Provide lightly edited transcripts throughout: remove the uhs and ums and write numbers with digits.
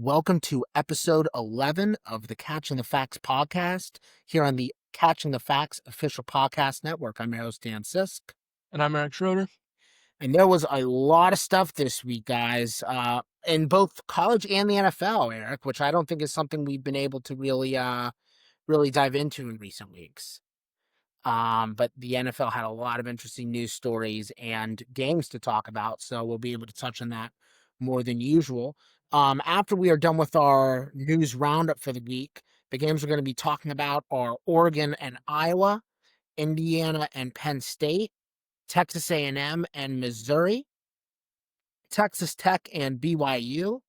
Welcome to episode 11 of the Catching the Facts podcast here on the Catching the Facts official podcast network. I'm your host, Dan Sisk. And I'm Schroeder. And there was a lot of stuff this week, guys, in both college and the NFL, Eric, which I don't think is something we've been able to really dive into in recent weeks. But the NFL had a lot of interesting news stories and games to talk about, so we'll be able to touch on that more than usual. After we are done with our news roundup for the week, the games we're going to be talking about are Oregon and Iowa, Indiana and Penn State, Texas A&M and Missouri, Texas Tech and BYU,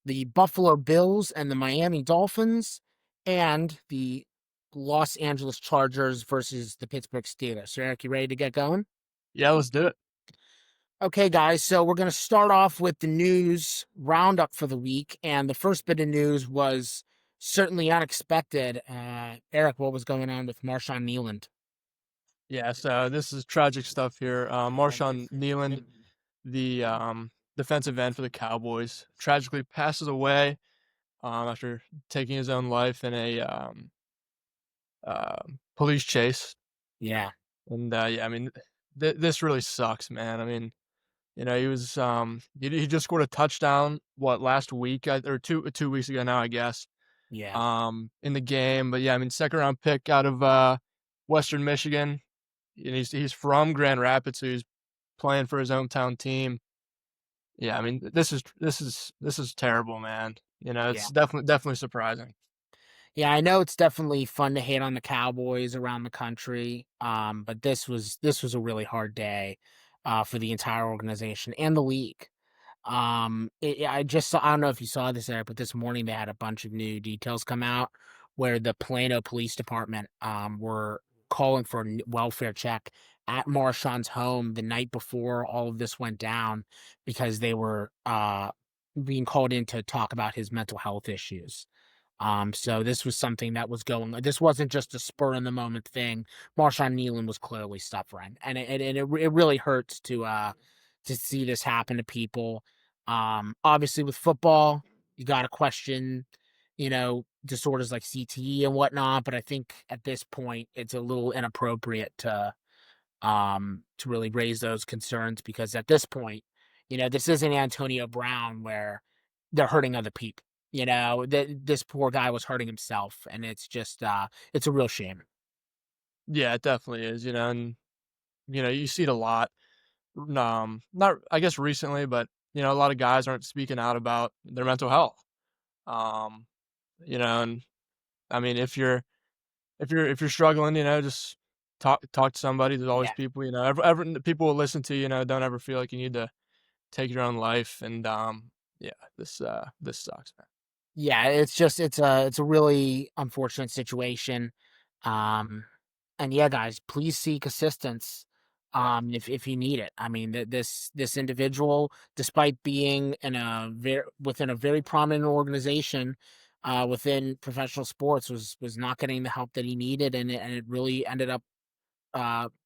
the Buffalo Bills and the Miami Dolphins, and the Los Angeles Chargers versus the Pittsburgh Steelers. So, Eric, you ready to get going? Yeah, let's do it. Okay, guys, so we're going to start off with the news roundup for the week. And the first bit of news was certainly unexpected. Eric, what was going on with Marshawn Kneeland? Yeah, so this is tragic stuff here. Marshawn Kneeland, the defensive end for the Cowboys, tragically passes away after taking his own life in a police chase. Yeah. And yeah, I mean, this really sucks, man. I mean, he was he just scored a touchdown last week or two weeks ago now, I guess. Yeah. In the game, but yeah, I mean, second round pick out of Western Michigan. And he's from Grand Rapids, so he's playing for his hometown team. Yeah, I mean, this is terrible, man. Yeah. It's definitely surprising. Yeah, I know it's definitely fun to hate on the Cowboys around the country. But this was a really hard day for the entire organization and the league. I don't know if you saw this, Eric, but this morning they had a bunch of new details come out where the Plano Police Department were calling for a welfare check at Marshawn's home the night before all of this went down because they were being called in to talk about his mental health issues. So this was something that was going. This wasn't just a spur in the moment thing. Marshawn Kneeland was clearly suffering, and it really hurts to see this happen to people. Obviously with football, you got to question, disorders like CTE and whatnot. But I think at this point, it's a little inappropriate to really raise those concerns because at this point, this isn't Antonio Brown where they're hurting other people. This poor guy was hurting himself, and it's just it's a real shame. Yeah, it definitely is. And you see it a lot. Not I guess recently, but a lot of guys aren't speaking out about their mental health. Um, and I mean, if you're struggling, just talk to somebody. There's always Yeah. people, ever people will listen to you. Don't ever feel like you need to take your own life. And yeah, this sucks, man. Yeah, it's a really unfortunate situation. Um, and yeah, guys, please seek assistance. If you need it. I mean, this individual, despite being within a very prominent organization, within professional sports, was not getting the help that he needed, and it really ended up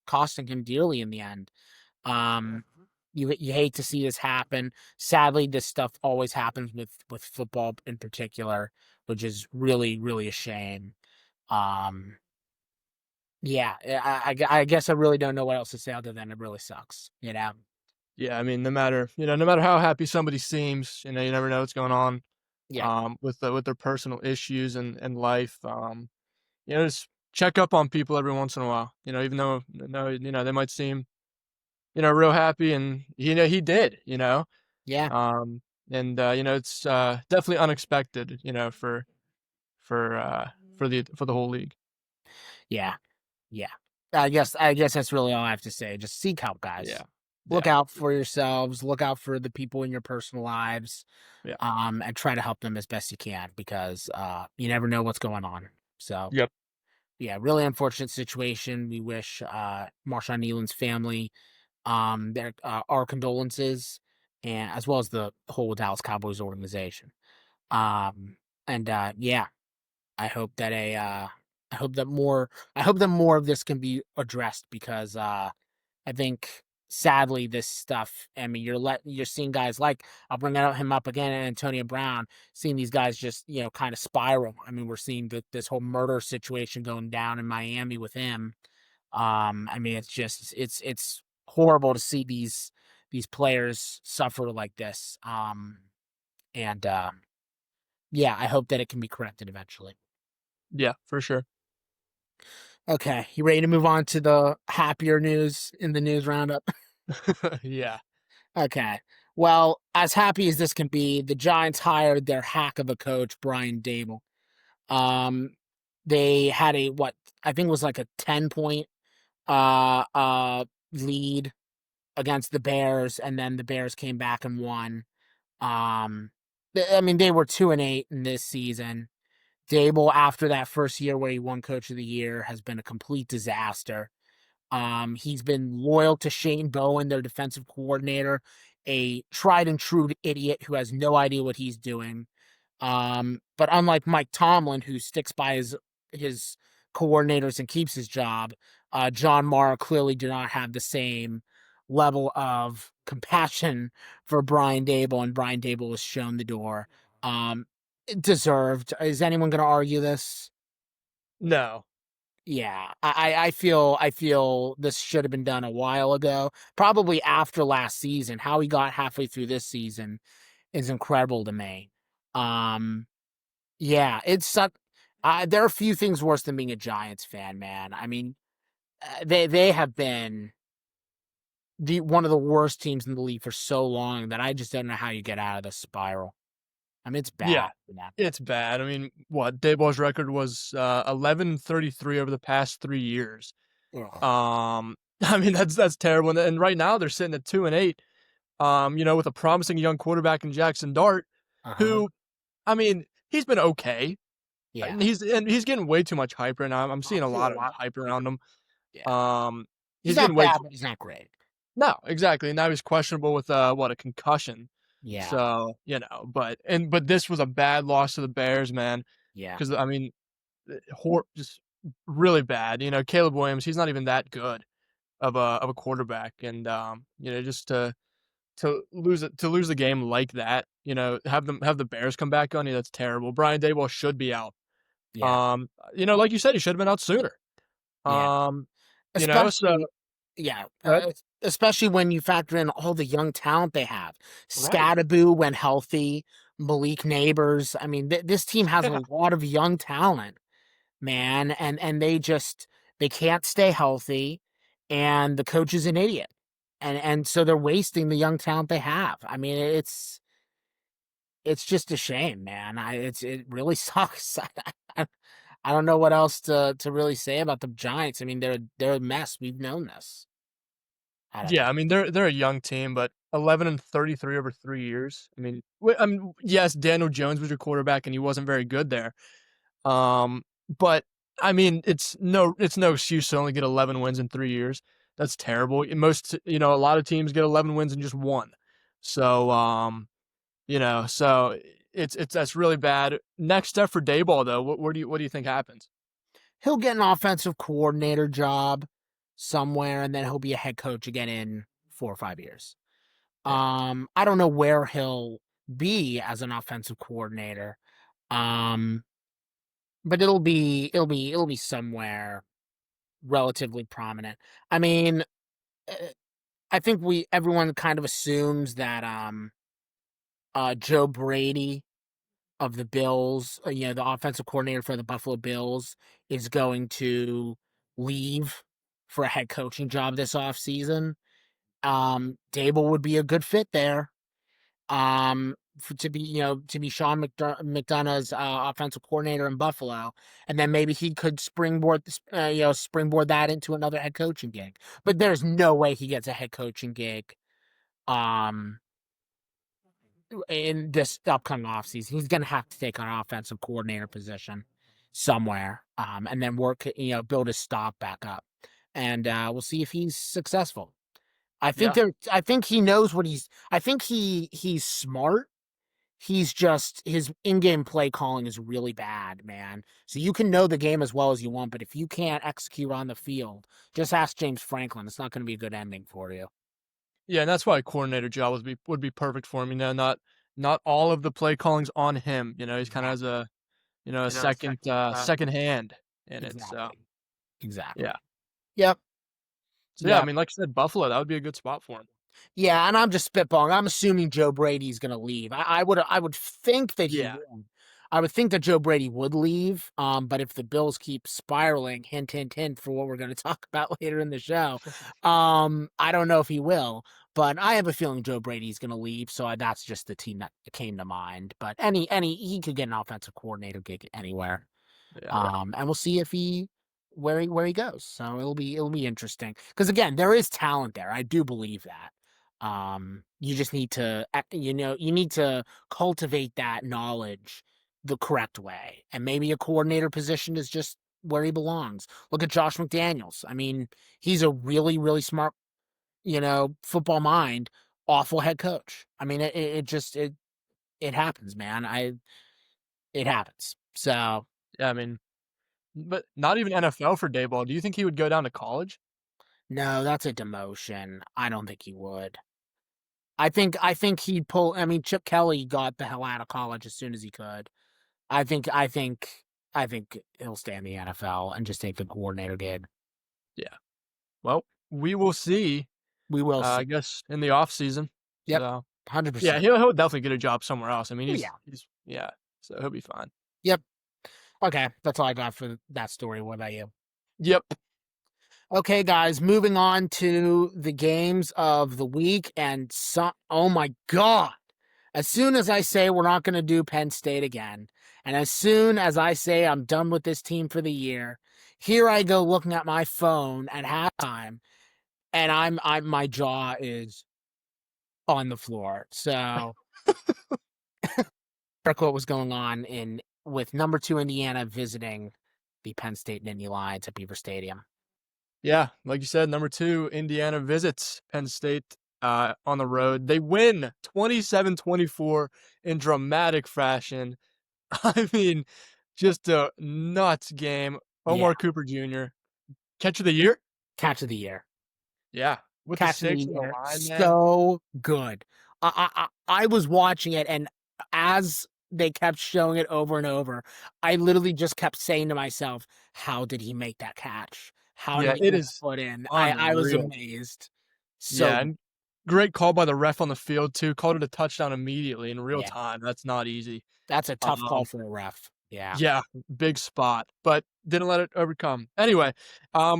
costing him dearly in the end. Um, you hate to see this happen. Sadly, this stuff always happens with football in particular, which is really, really a shame. Um, yeah, I guess I really don't know what else to say other than it really sucks. Yeah, I mean, no matter how happy somebody seems, you never know what's going on, Yeah, with their personal issues and life. Just check up on people every once in a while. Even though no, they might seem, real happy, and he did. yeah, Um, and it's definitely unexpected. For the whole league. yeah, yeah. I guess that's really all I have to say. Just seek help, Yeah, guys. Look yeah, out for yourselves. Look out for the people in your personal lives. yeah. And try to help them as best you can because you never know what's going on. So Yep. yeah, really unfortunate situation. We wish Marshawn Kneeland's family our condolences, and as well as the whole Dallas Cowboys organization. Um, and yeah, I hope that I hope that more of this can be addressed because I think sadly, this stuff. I mean, you're seeing guys like I'll bring him up again, and Antonio Brown, seeing these guys just kind of spiral. I mean, we're seeing this whole murder situation going down in Miami with him. I mean, it's horrible to see these players suffer like this. And yeah, I hope that it can be corrected eventually. Yeah, for sure. Okay, you ready to move on to the happier news in the news roundup? Yeah. Okay. Well, as happy as this can be, the Giants hired their hack of a coach, Brian Dable. Um, they had a what I think was like a 10-point uh uh lead against the Bears, and then the Bears came back and won. I mean, they were 2-8 in this season. Dable, after that first year where he won Coach of the Year, has been a complete disaster. He's been loyal to Shane Bowen, their defensive coordinator, a tried and true idiot who has no idea what he's doing. But unlike Mike Tomlin, who sticks by his coordinators and keeps his job, John Mara clearly did not have the same level of compassion for Brian Dable, and Brian Dable was shown the door. Um, Deserved. Is anyone going to argue this? No. Yeah, I feel this should have been done a while ago, probably after last season. How he got halfway through this season is incredible to me. Um, yeah, there are a few things worse than being a Giants fan, man. I mean, they have been one of the worst teams in the league for so long that I just don't know how you get out of this spiral. I mean, it's Yeah, bad, man. it's bad. I mean, what Dayball's record was 11-33 over the past 3 years. Ugh. I mean that's terrible. And right now they're sitting at 2-8. With a promising young quarterback in Jackson Dart, Uh-huh. who, I mean, he's been okay. Yeah. And he's getting way too much hype right now. I'm I seeing a see a lot of lot. hype around him. Yeah. Um, He's he's not getting way bad, too but he's not great. no, exactly. Now he's questionable with a concussion. Yeah. So, but this was a bad loss to the Bears, man. Yeah. Because I mean, just really bad. Caleb Williams, he's not even that good of a quarterback, and just to lose the game like that, have the Bears come back on you. That's terrible. Brian Daboll should be out. Yeah. Like you said, he should have been out sooner. Yeah. Um, so Especially yeah, good. especially when you factor in all the young talent they have. Right. Scadaboo when healthy, Malik Neighbors. I mean, this team has a Yeah. lot of young talent, man, and they can't stay healthy, and the coach is an idiot. And so they're wasting the young talent they have. I mean, it's just a shame, man. It really sucks. I don't know what else to really say about the Giants. I mean, they're a mess. We've known this. I don't Yeah, know. I mean, they're a young team, but 11-33 over 3 years. I mean, yes, Daniel Jones was your quarterback, and he wasn't very good there. But I mean, it's no excuse to only get 11 wins in 3 years. That's terrible. A lot of teams get 11 wins in just one. So, so it's that's really bad. Next step for Dayball though, what do you think happens? He'll get an offensive coordinator job somewhere, and then he'll be a head coach again in 4 or 5 years. Yeah. I don't know where he'll be as an offensive coordinator. Um, but it'll be somewhere relatively prominent. I mean, uh, I think everyone kind of assumes that Joe Brady of the Bills, the offensive coordinator for the Buffalo Bills, is going to leave for a head coaching job this offseason. Dable would be a good fit there. To be Sean McDonough's offensive coordinator in Buffalo, and then maybe he could springboard that into another head coaching gig. But there's no way he gets a head coaching gig. Um, in this upcoming offseason. He's going to have to take an offensive coordinator position somewhere, and then build his stock back up. And we'll see if he's successful. Yeah. I think he knows what I think he's smart. He's just his in-game play calling is really bad, man. So you can know the game as well as you want, but if you can't execute on the field, just ask James Franklin. It's not going to be a good ending for you. Yeah, and that's why a coordinator job would be perfect for him, not all of the play calling's on him, he kinda has Exactly. a You know, second, second, second hand in it, so, exactly. Exactly. yeah. Yep. So, yeah, I Yep. mean, like I said, Buffalo, that would be a good spot for him. Yeah, and I'm just spitballing. I'm assuming Joe Brady's gonna leave. I would think that he Yeah. would. I would think that Joe Brady would leave. But if the Bills keep spiraling, hint, hint, hint, for what we're gonna talk about later in the show, I don't know if he will. But I have a feeling Joe Brady's gonna leave, so that's just the team that came to mind. But any he could get an offensive coordinator gig anywhere. Yeah. And we'll see if he where he goes. So it'll be interesting because again, there is talent there. I do believe that. You just need to, you need to cultivate that knowledge the correct way, and maybe a coordinator position is just where he belongs. Look at Josh McDaniels. I mean, he's a really, really smart, football mind. Awful head coach. I mean, it happens, man. It happens. So Yeah, I mean, but not even NFL for Daboll. Do you think he would go down to college? no, that's a demotion. I don't think he would. I think he'd pull. I mean, Chip Kelly got the hell out of college as soon as he could. I think he'll stay in the NFL and just take the coordinator gig. Yeah. Well, we will see, We will I see. guess, in the off season. Yep, So, yeah, 100%. he'll definitely get a job somewhere else. I mean, Oh yeah. he's yeah, so he'll be fine. Yep. Okay, that's all I got for that story. What about you? Yep. Okay, guys, moving on to the games of the week, and oh my God. As soon as I say we're not going to do Penn State again, and as soon as I say I'm done with this team for the year, here I go looking at my phone at halftime, and my jaw is on the floor. So, what was going on in with number 2 Indiana visiting the Penn State Nittany Lions at Beaver Stadium. Yeah, like you said, number 2, Indiana visits Penn State, on the road. They win 27-24 in dramatic fashion. I mean, just a nuts game. Yeah, Omar Cooper Jr., catch of the year? catch of the year. Yeah, with the Catch of the 6 and the year. line, man. So good. I was watching it, and as they kept showing it over and over, I literally just kept saying to myself, "How did he make that catch? How did Yeah, he it get that is foot in?" I was unreal. amazed. So Yeah, and great call by the ref on the field too, called it a touchdown immediately in real yeah, time, that's not easy. that's a tough call Um, for a ref. Yeah. yeah, big spot, but didn't let it overcome. Anyway,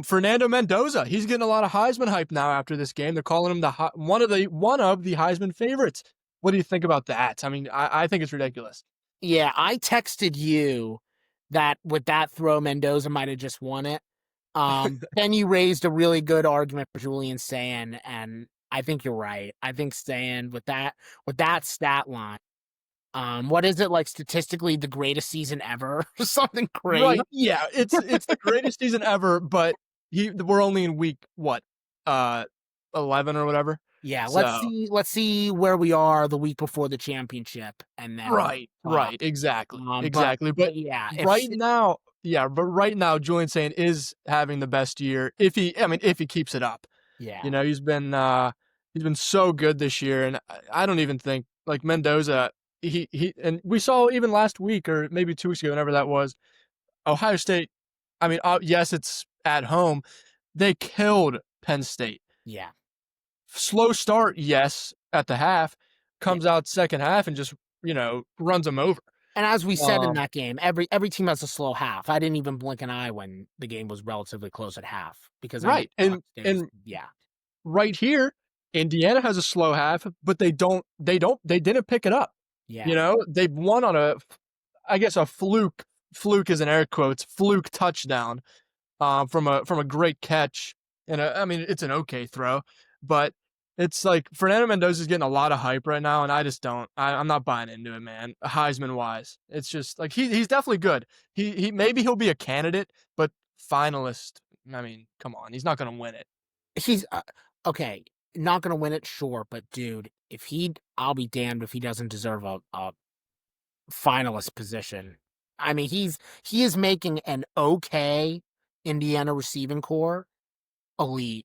Fernando Mendoza, he's getting a lot of Heisman hype now after this game. They're calling him one of the Heisman favorites. What do you think about that? I mean, I think it's ridiculous. Yeah, I texted you that with that throw, Mendoza might have just won it. Then you raised a really good argument for Julian Sand, and I think you're right. I think Sand with that stat line, what is it like statistically the greatest season ever or something Right, crazy? yeah, it's the greatest season ever, but we're only in week what? Uh, 11 or whatever? Yeah, let's So see. Let's see where we are the week before the championship, and then we'll right, talk. right, exactly, But exactly, but yeah, if right now, Julian Saint is having the best year if he keeps it up. yeah, He's been so good this year, and I don't even think, like, Mendoza, he and we saw even last week or maybe 2 weeks ago, whenever that was, Ohio State, I mean, yes, it's at home. They killed Penn State. yeah, Slow start, yes, at the half, yeah. comes out second half and just, runs them over. And as we said in Um, that game, every team has a slow half. I didn't even blink an eye when the game was relatively close at half because I knew right, Ohio and State was and yeah, right here, Indiana has a slow half, but they didn't pick it up. yeah, They've won on I guess a fluke is in air quotes, fluke touchdown, from a great catch, and I mean, it's an okay throw, but it's like Fernando Mendoza is getting a lot of hype right now, and I just don't. I'm not buying into it, man. Heisman wise, it's just like he's definitely good. He maybe he'll be a candidate, but finalist. I mean, come on, he's not going to win it. he's okay. Not gonna win it, sure, but dude, I'll be damned if he doesn't deserve a finalist position. I mean, he is making an okay Indiana receiving core elite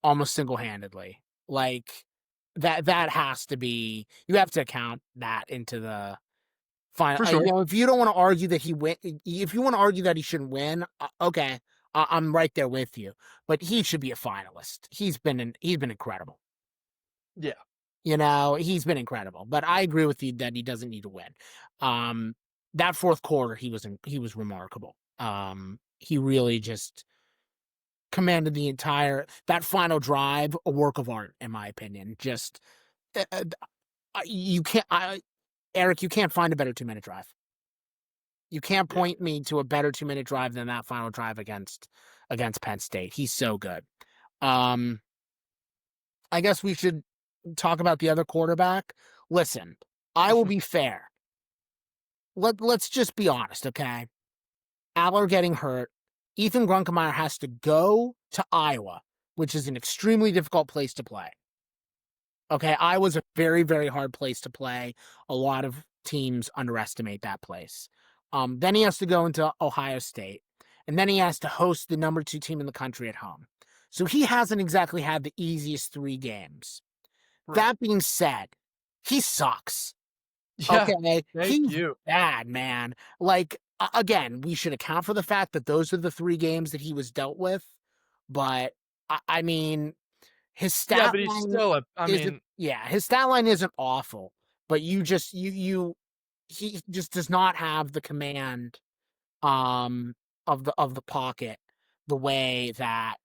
almost single handedly. Like, that has to be you have to account that into the final For sure. if you don't wanna argue that if you wanna argue that he shouldn't win, okay, I'm right there with you, but he should be a finalist. He's been incredible. Yeah. He's been incredible, but I agree with you that he doesn't need to win. Um, that 4th quarter, he was remarkable. He really just commanded the entire that final drive, a work of art, in my opinion. Just, you can't Eric, you can't find a better 2-minute drive. You can't Yeah. point me to a better 2-minute drive than that final drive against Penn State. He's so good. Um, I guess we should talk about the other quarterback. Listen, I will be fair. Let's just be honest, okay? Aller getting hurt. Ethan Grunkemeyer has to go to Iowa, which is an extremely difficult place to play. Okay, Iowa's a very, very hard place to play. A lot of teams underestimate that place. Then he has to go into Ohio State, and then he has to host the number 2 team in the country at home. So he hasn't exactly had the easiest 3 games. Right. That being said, he sucks. Yeah. Okay, Thank he's you. bad, man. Like, again, we should account for the fact that those are the 3 games that he was dealt with, but I mean, his Yeah, stat but he's line still a I isn't mean, yeah, his stat line isn't awful, but he just does not have the command, of the pocket the way that,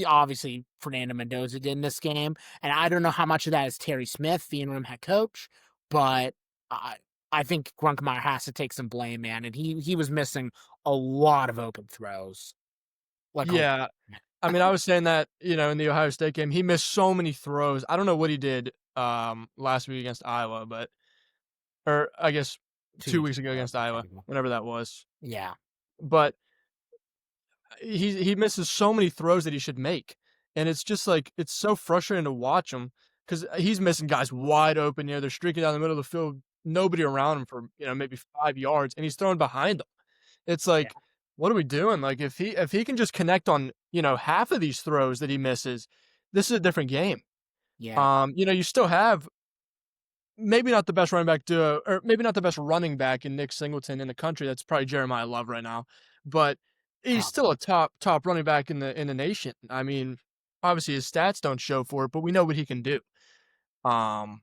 obviously Fernando Mendoza did in this game, and I don't know how much of that is Terry Smith, the interim head coach, but I I think Grunkemeyer has to take some blame, man, and he was missing a lot of open throws, like a yeah. I mean, I was saying that, in the Ohio State game, he missed so many throws. I don't know what he did, last week against Iowa, but or I guess 2 2 weeks weeks ago ago, against Iowa, technically. whenever that was. Yeah. But he misses so many throws that he should make, and it's just, like, it's so frustrating to watch him because he's missing guys wide open, they're streaking down the middle of the field, nobody around him for, maybe 5 yards, and he's throwing behind them. It's Yeah. like, what are we doing? Like, if he can just connect on, half of these throws that he misses, this is a different game. Yeah. You still have maybe not the best running back duo, or maybe not the best running back in Nick Singleton in the country. That's probably Jeremiah Love right now, but he's Top still a top running back in the nation. I mean, obviously his stats don't show for it, but we know what he can do. Um,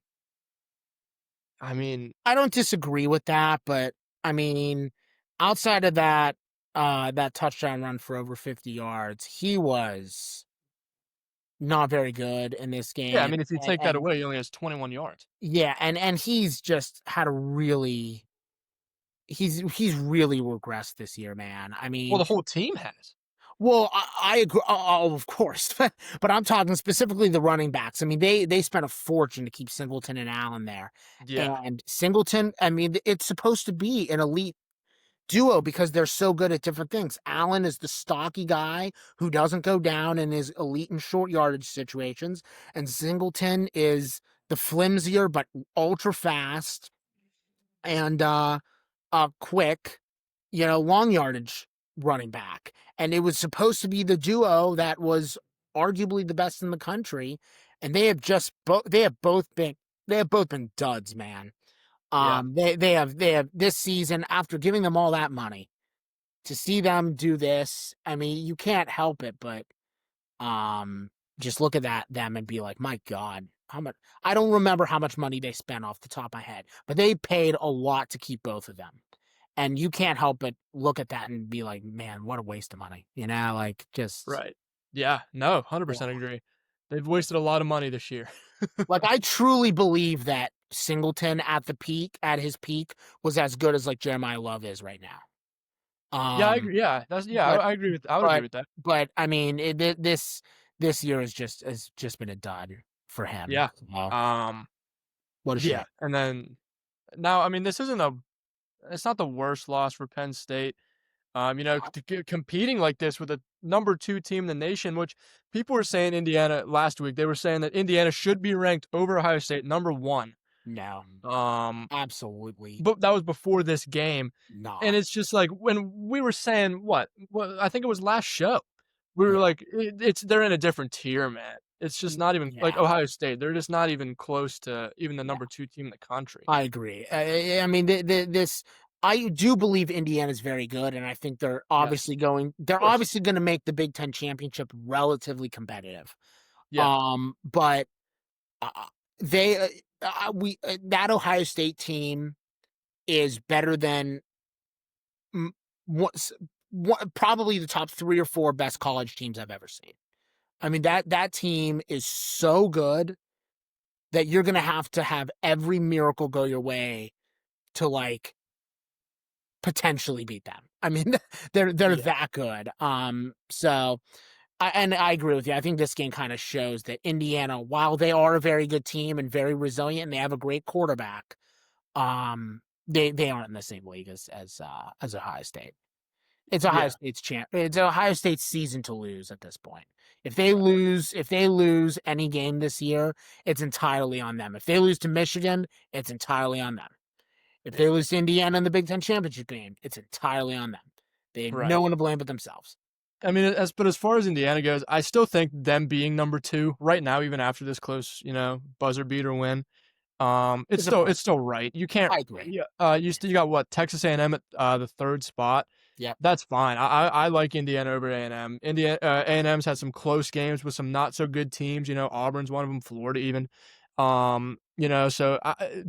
I mean, I don't disagree with that, but I mean, outside of that touchdown run for over 50 yards, he was not very good in this yeah, I game. mean, if you take that And away, he only has 21 yards. yeah, and he's just had a he's really regressed this year, man. I Well, mean, the whole team has. well, I agree. Oh, of course, but I'm talking specifically the running backs. I mean, they spent a fortune to keep Singleton and Allen there, Yeah, and Singleton. I mean, it's supposed to be an elite duo because they're so good at different things. Allen is the stocky guy who doesn't go down and is elite in short yardage situations, and Singleton is the flimsier but ultra fast and quick, long yardage running back. And it was supposed to be the duo that was arguably the best in the country, and they have both been duds, man. yeah, They have this season after giving them all that money to see them do this. I mean, you can't help it, but um, just look at them and be like, my God, how much? I don't remember how much money they spent off the top of my head, but they paid a lot to keep both of them. And you can't help but look at that and be like, man, what a waste of money. Like just right. Yeah, no, yeah. 100% agree. They've wasted a lot of money this year. Like I truly believe that Singleton at his peak was as good as like Jeremiah Love is right now. Yeah, I Um, agree. Yeah, but I would agree but with that. I mean, this year has just been a dud for him. Yeah. So, Um, what a shame. yeah, and then now, I mean, it's not the worst loss for Penn State. Competing like this with a number 2 team in the nation, which people were saying Indiana last week. They were saying that Indiana should be ranked over Ohio State number 1. No, Um, absolutely but that was before this game, and not. it's just like when we were saying what I think it was last show. We were Yeah, like, it's they're in a different tier, man. It's just not even like Yeah. Ohio State, they're just not even close to even the Yeah. number 2 team in the country. I agree. I mean, this I do believe Indiana's very good, and I think Yes, of they're course. obviously gonna make the Big Ten championship relatively competitive. Yeah, But uh, they we that Ohio State team is better than mm, what's probably the top 3 or 4 best college teams I've ever seen. I mean that team is so good that you're gonna have to have every miracle go your way to like potentially beat them. I mean, they're yeah, that good. So I agree with you. I think this game kind of shows that Indiana, while they are a very good team and very resilient, and they have a great quarterback, they aren't in the same league as Ohio State. It's Ohio yeah, State's champ. It's Ohio State's season to lose at this point. right, If they lose any game this year, it's entirely on them. If they lose to Michigan, it's entirely on them. If yeah, they lose to Indiana in the Big Ten championship game, it's entirely on them. They have no right. one to blame but themselves. I mean, as far as Indiana goes, I still think them being number 2 right now, even after this close, buzzer beater win, It's a point. it's still right. You can't I agree. yeah, you got what, Texas A&M at, the 3rd spot. Yep. That's fine. I like Indiana over A&M. A&M's had some close games with some not so good teams, Auburn's one of them, Florida even. So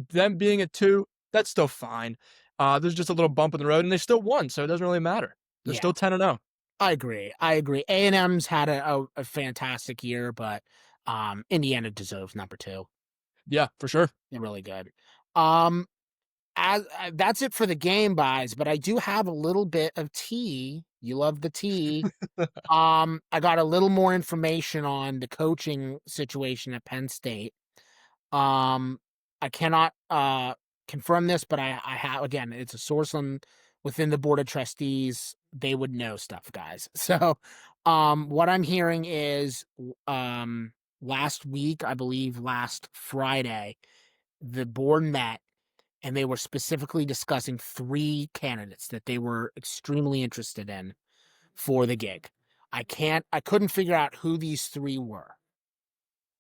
them being at 2, that's still fine. There's just a little bump in the road, and they still won, so it doesn't really matter. They're Yeah. still 10-0. I agree. I agree. A&M's had a fantastic year, but Indiana deserves number 2. Yeah, for sure. They're really good. Um, that's it for the game buys, but I do have a little bit of tea. You love the tea. I got a little more information on the coaching situation at Penn State. Um, I cannot confirm this, but I have again, it's a source within the board of trustees. They would know stuff, guys. So, what I'm hearing is, last week, I believe last Friday, the board met and they were specifically discussing 3 candidates that they were extremely interested in for the gig. I couldn't figure out who these 3 were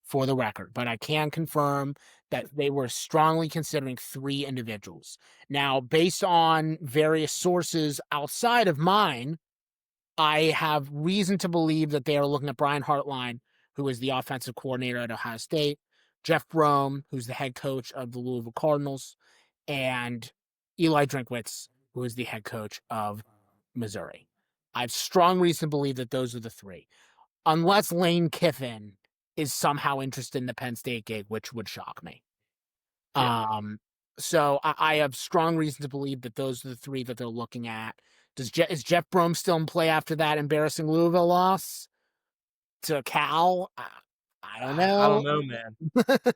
for the record, but I can confirm that they were strongly considering 3 individuals. Now, based on various sources outside of mine, I have reason to believe that they are looking at Brian Hartline, who is the offensive coordinator at Ohio State, Jeff Brom, who's the head coach of the Louisville Cardinals, and Eli Drinkwitz, who is the head coach of Missouri. I have strong reason to believe that those are the 3, unless Lane Kiffin is somehow interested in the Penn State gig, which would shock me. Yeah. Um, so I have strong reason to believe that those are the 3 that they're looking at. Is Jeff Brom still in play after that embarrassing Louisville loss to Cal? I don't I don't know. know, man.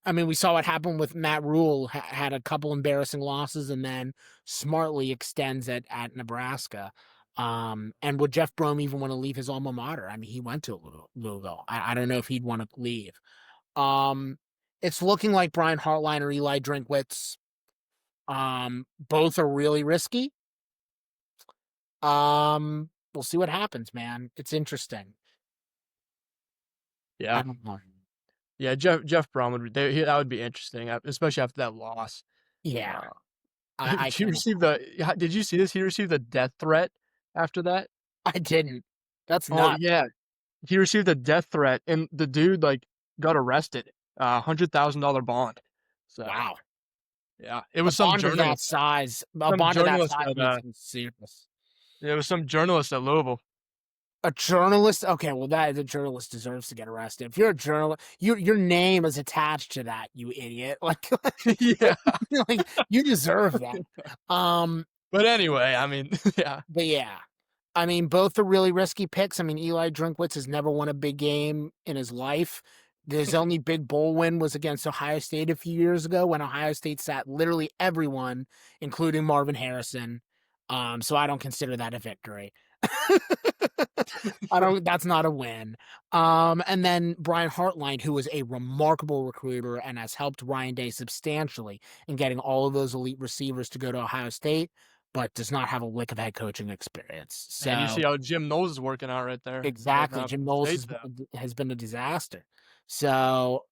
I mean, we saw what happened with Matt Rule. Had a couple embarrassing losses, and then smartly extends at Nebraska. And would Jeff Brom even want to leave his alma mater? I mean, he went to Louisville. I don't know if he'd want to leave. Um, it's looking like Brian Hartline or Eli Drinkwitz. Both are really risky. We'll see what happens, man. It's interesting. I Yeah. don't know. Yeah, Jeff Brom would be that would be interesting, especially after that loss. Yeah, Uh, I he can't. received did you see this? He received a death threat after that. I didn't. That's Oh, nuts. yeah. He received a death threat, and the dude, like, got arrested, $100,000 bond. So, Wow. yeah, it was A bond of that size means uh it's serious. it was some journalist at Louisville. A journalist? Okay, well, the journalist deserves to get arrested. If you're a journalist, your name is attached to that, you idiot. Yeah. Like you deserve that. Um, But anyway, I mean, yeah. but yeah, I mean, both are really risky picks. I mean, Eli Drinkwitz has never won a big game in his life. His only big bowl win was against Ohio State a few years ago when Ohio State sat literally everyone, including Marvin Harrison. So I don't consider that a victory. I don't. That's not a win. And then Brian Hartline, who is a remarkable recruiter and has helped Ryan Day substantially in getting all of those elite receivers to go to Ohio State. but does not have a lick of head coaching experience. And you see So how Jim Knowles is working out right there at exactly, Jim Penn Knowles State staff. has been a disaster. So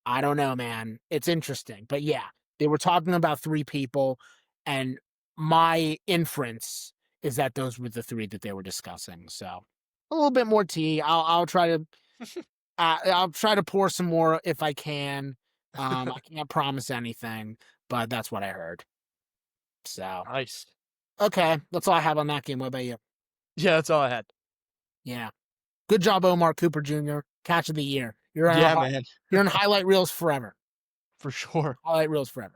I don't know, man. It's interesting, but yeah, they were talking about three people, and my inference is that those were the three that they were discussing. So a little bit more tea. I'll try to pour some more if I can. I can't promise anything, but that's what I heard. So Nice. okay, that's all I have on that game. What about you? Yeah, that's all I had. Yeah. Good job, Omar Cooper Jr. Catch of the year. Yeah, man, You're in highlight reels forever. for sure. Highlight reels forever.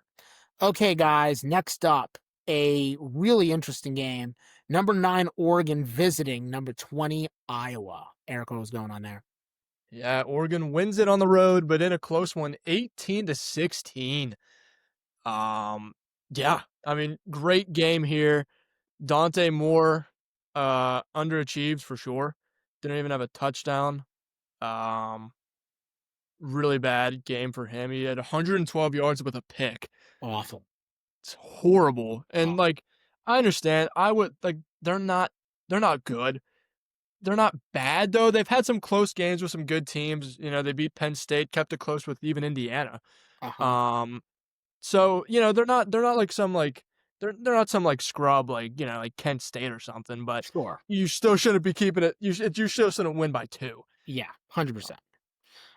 Okay, guys. Next up, a really interesting game. Number 9 Oregon visiting number 20 Iowa. Eric, what was going on there? Yeah, Oregon wins it on the road, but in a close one, 18-16. Um, yeah, I mean, great game here. Dante Moore, underachieved for sure. Didn't even have a touchdown. Um, really bad game for him. He had 112 yards with a pick. Awful. It's horrible. And Awful. like, I understand. I would like they're not good. They're not bad though. They've had some close games with some good teams. You know, they beat Penn State, kept it close with even Indiana. Uh huh. Um, so, you know, they're not like some like they're not some like scrub like, you know, like Kent State or something, but Sure. you still shouldn't be keeping it. You still shouldn't win by 2. 100%.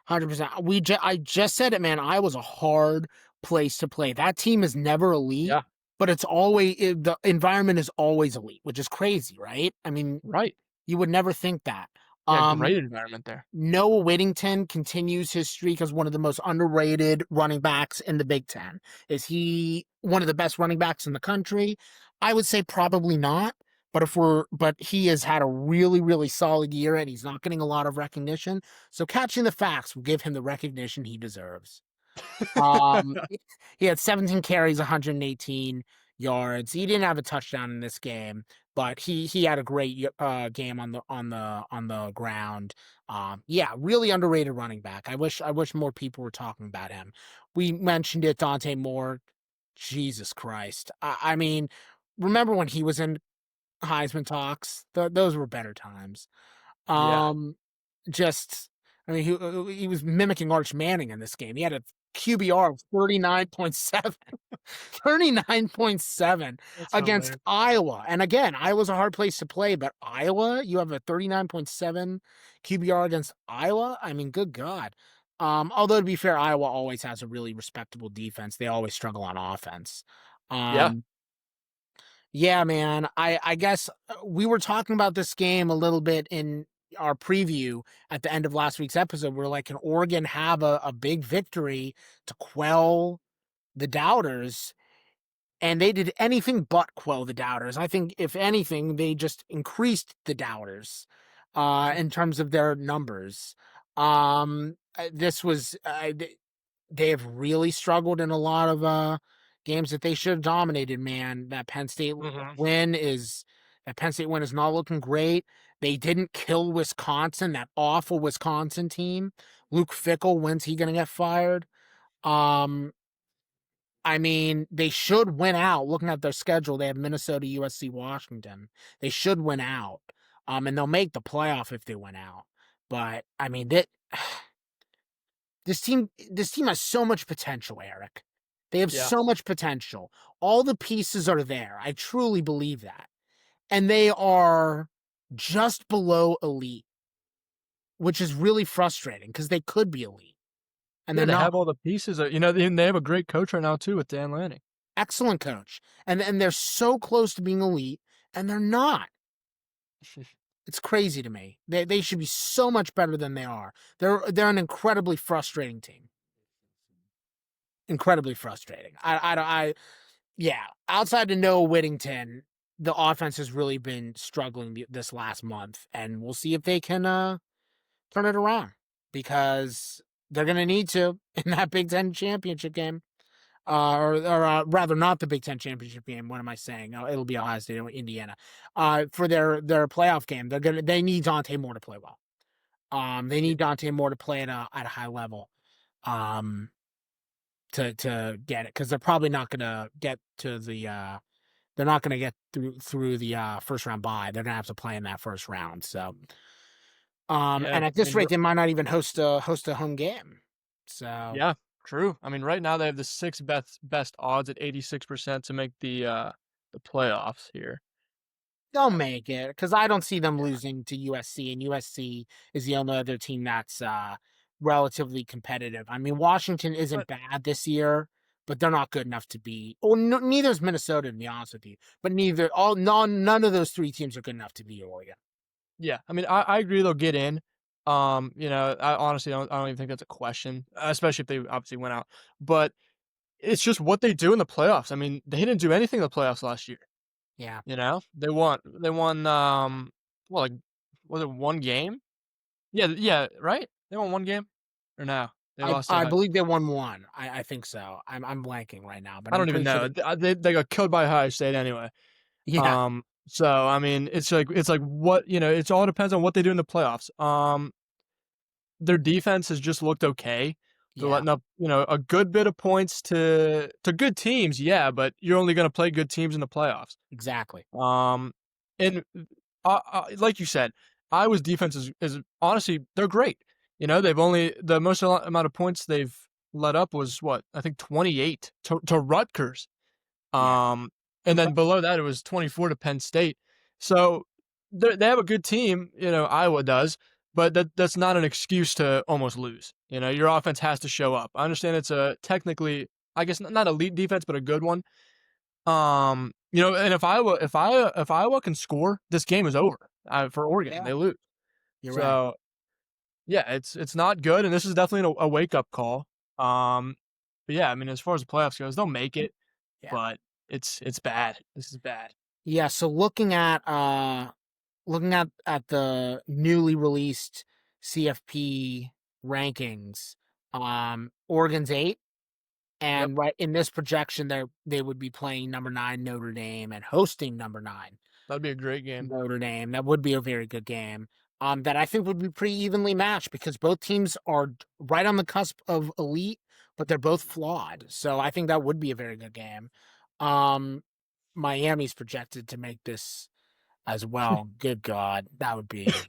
100%. I just said it, man. I was a hard place to play. That team is never elite, Yeah. but the environment is always elite, which is crazy, right? I mean, Right. you would never think that. Yeah, Um, great environment there. Noah Whittington continues his streak as one of the most underrated running backs in the Big Ten. Is he one of the best running backs in the country? I would say probably not. But he has had a really, really solid year and he's not getting a lot of recognition. So catching the facts will give him the recognition he deserves. Um, he had 17 carries, 118 yards. He didn't have a touchdown in this game, but he had a great game on the ground. Yeah, really underrated running back. I wish more people were talking about him. We mentioned it, Dante Moore. Jesus Christ. I mean, remember when he was in Heisman talks? Those were better times. Yeah. Um, just, I mean, he was mimicking Arch Manning in this game. He had a QBR of 39.7, 39.7 That's against hilarious. Iowa. And again, Iowa's a hard place to play, but Iowa, you have a 39.7 QBR against Iowa. I mean, good God. Although to be fair, Iowa always has a really respectable defense. They always struggle on offense. Yeah. Um, yeah, man. I guess we were talking about this game a little bit in our preview at the end of last week's episode. We're like, can Oregon have a big victory to quell the doubters? And they did anything but quell the doubters. I think, if anything, they just increased the doubters in terms of their numbers. This was they have really struggled in a lot of games that they should have dominated, man. Mhm. That Penn State win is not looking great. They didn't kill Wisconsin, that awful Wisconsin team. Luke Fickell, when's he gonna get fired? Um, I mean, they should win out. Looking at their schedule, they have Minnesota, USC, Washington. They should win out. And they'll make the playoff if they win out. But I mean, that this team has so much potential, Eric. They have Yeah. so much potential. All the pieces are there. I truly believe that. And they are just below elite, which is really frustrating because they could be elite and Yeah, they're they not. have all the pieces. You know, they have a great coach right now too with Dan Lanning. Excellent coach. And they're so close to being elite and they're not. It's crazy to me. They should be so much better than they are. They're an incredibly frustrating team. Incredibly frustrating. Yeah, outside of Noah Whittington, the offense has really been struggling this last month, and we'll see if they can turn it around because they're going to need to in that Big Ten championship game, or rather, not the Big Ten championship game. What am I saying? Oh, it'll be Ohio State or Indiana. For their playoff game, they need Dante Moore to play well. They Yeah. need Dante Moore to play at a high level. Um, to get it because they're probably not going to get to the they're not going to get through the first round bye. They're going to have to play in that first round. So, Yeah, and at I this mean, rate, they might not even host a home game. So yeah, true. I mean, right now they have the sixth best odds at 86% to make the playoffs here. they'll make it because I don't see them losing to USC, and USC is the only other team that's relatively competitive. I mean, Washington isn't But bad this year, but they're not good enough to be. Or no, neither is Minnesota, to be honest with you. But none of those three teams are good enough to beat Oregon. yeah, I mean, I agree they'll get in. I honestly don't even think that's a question, especially if they obviously went out. But it's just what they do in the playoffs. I mean, they didn't do anything in the playoffs last year. Yeah, They won. Well, like, was it one game? Yeah, yeah, right. They won one game, or no? They lost I to. believe they won one. I think so. I'm blanking right now, but I I'm don't even pretty sure know. they. They got killed by Ohio State anyway. Yeah, So I mean, it's like what it all depends on what they do in the playoffs. Their defense has just looked okay. They're yeah, letting up, a good bit of points to good teams, yeah, but you're only going to play good teams in the playoffs. exactly. Um, and like you said, Iowa's defense is honestly they're great. They've only the most amount of points they've let up was what I think 28 to Rutgers. Yeah, Um, and then below that, it was 24 to Penn State. So they have a good team, Iowa does, but that's not an excuse to almost lose. Your offense has to show up. I understand it's a technically, I guess, not elite defense, but a good one. And if Iowa can score, this game is over for Oregon. yeah, They lose. you're right. So yeah, it's not good, and this is definitely a wake up call. But yeah, I mean, as far as the playoffs goes, they'll make it, Yeah. but it's bad. This is bad. Yeah, so looking at the newly released CFP rankings, Oregon's 8, Yep, and right in this projection they would be playing number 9 Notre Dame and hosting number 9 that'd be a great game. Notre Dame. That would be a very good game. That I think would be pretty evenly matched because both teams are right on the cusp of elite, but they're both flawed. So I think that would be a very good game. Um, Miami's projected to make this as well. Good God, that would Yeah,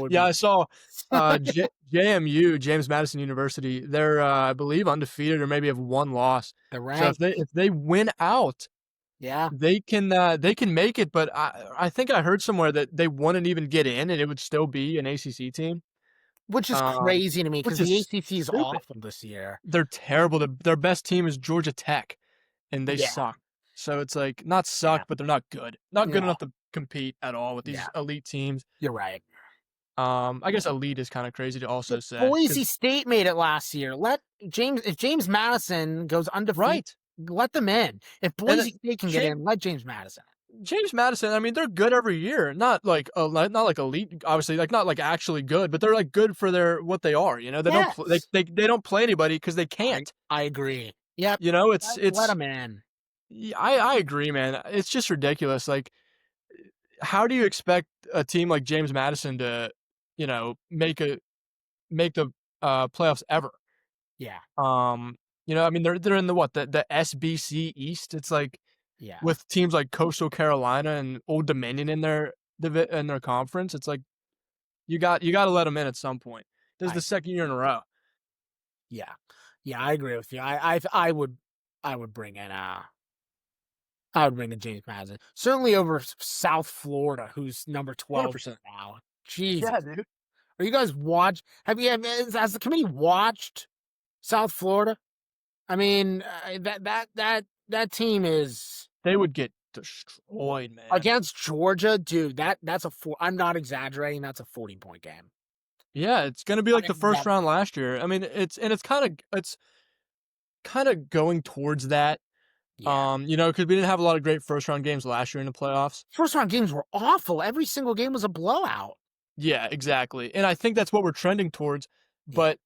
be I saw JMU, James Madison University. They're I believe undefeated or maybe have one loss. the So if rank. they win out, Yeah, they can make it. But I think I heard somewhere that they wouldn't even get in, and it would still be an ACC team. which is Um, crazy to me because which the is ACC is stupid. awful this year. They're terrible. Their best team is Georgia Tech, and they Yeah, suck. So it's like not yeah, suck, but they're not good. Not good no, enough to compete at all with yeah. these elite teams. You're right. I guess elite is kind of crazy to also say Boise because State made it last year. If James Madison goes undefeated, right, let them in. If and Boise State can get James in, let James Madison James Madison. I mean, they're good every year. Not like elite, obviously, like not like actually good, but they're like good for their what they are. They in. don't pl- Yes, they don't play anybody because they I can't. I agree. Yep, It's let it's them in. yeah, I agree, man. It's just ridiculous. Like, how do you expect a team like James Madison to, make the playoffs ever? Yeah, Um, I mean, they're in the SBC East. It's like yeah, with teams like Coastal Carolina and Old Dominion in their conference. It's like you got to let them in at some point. This is I the second year in a row. yeah, yeah. I agree with you. I would bring in I would bring in James Madison certainly over South Florida, who's number 12 100%. now. Jesus, Yeah, dude. are you guys watch? Has the committee watched South Florida? I mean, that team is They would get destroyed, man. against Georgia, dude. That's a four. I'm not exaggerating. That's a 40-point game. Yeah, it's gonna be I like the mean, first round last year. I mean, it's kind of going towards that. yeah. Because we didn't have a lot of great first round games last year in the playoffs. First round games were awful. Every single game was a blowout. Yeah, exactly. And I think that's what we're trending towards. Yeah, But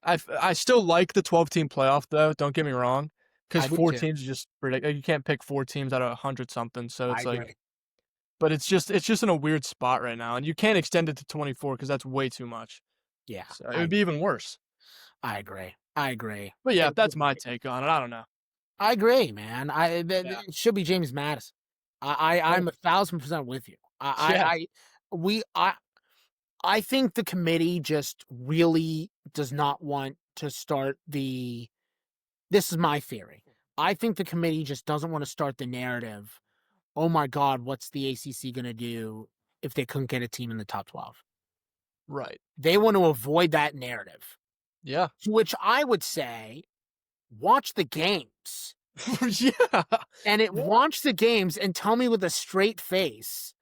I still like the 12-team playoff though. Don't get me wrong, because I do four too. teams is just ridiculous. You can't pick four teams out of 100 something. So I it's like, agree. but it's just in a weird spot right now, and you can't extend it to 24 because that's way too much. Yeah, So it would be even worse. I agree. I agree. But yeah, It that's would my be. take on it. I don't know. I agree, man. Yeah. It should be James Madison. I'm 1,000% with you. Yeah. We I think the committee just really does not want to start the. This is my theory. I think the committee just doesn't want to start the narrative. Oh my God, what's the ACC going to do if they couldn't get a team in the top 12? Right. They want to avoid that narrative. Yeah. To which I would say, watch the games Yeah. Yeah. watch the games and tell me with a straight face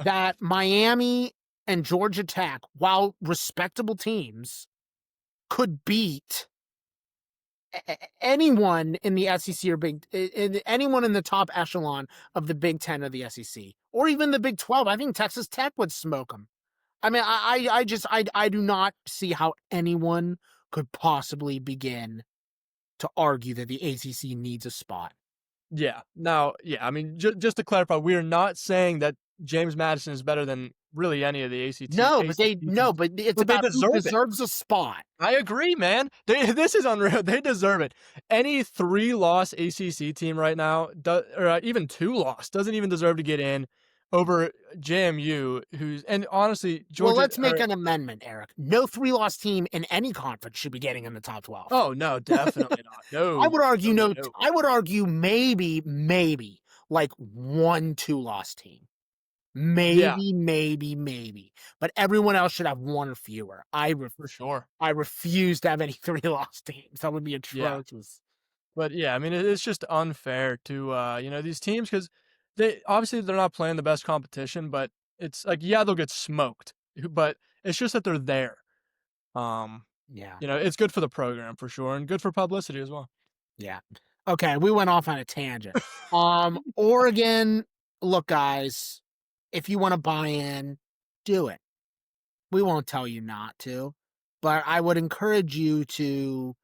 that Miami and Georgia Tech, while respectable teams, could beat anyone in the SEC or anyone in the top echelon of the Big Ten or the SEC or even the Big 12. I think Texas Tech would smoke them. I mean, I do not see how anyone could possibly begin to argue that the ACC needs a spot. Yeah. Now, yeah, I mean, just to clarify, we are not saying that James Madison is better than really any of the ACC No, teams, but it's but they about who deserve it. deserves a spot. I agree, man. This is unreal. They deserve it. Any 3-loss ACC team right now, or even 2-loss, doesn't even deserve to get in over JMU, who's and honestly, Well, Georgia. let's make an amendment, Eric. No three-loss team in any conference should be getting in the top 12. Oh no, definitely not. I No, would argue no, no, no. no. I would argue maybe like one two-loss team. Yeah, Maybe. But everyone else should have one or fewer. for sure. I refuse to have any three-loss teams. That would be Yeah. atrocious. But yeah, I mean, it's just unfair to these teams because they're not playing the best competition, but it's like yeah they'll get smoked, but it's just that they're there. Um, Yeah. it's good for the program for sure and good for publicity as well. Yeah. Okay, we went off on a tangent. Oregon, look, guys, if you want to buy in, do it. We won't tell you not to, but I would encourage you to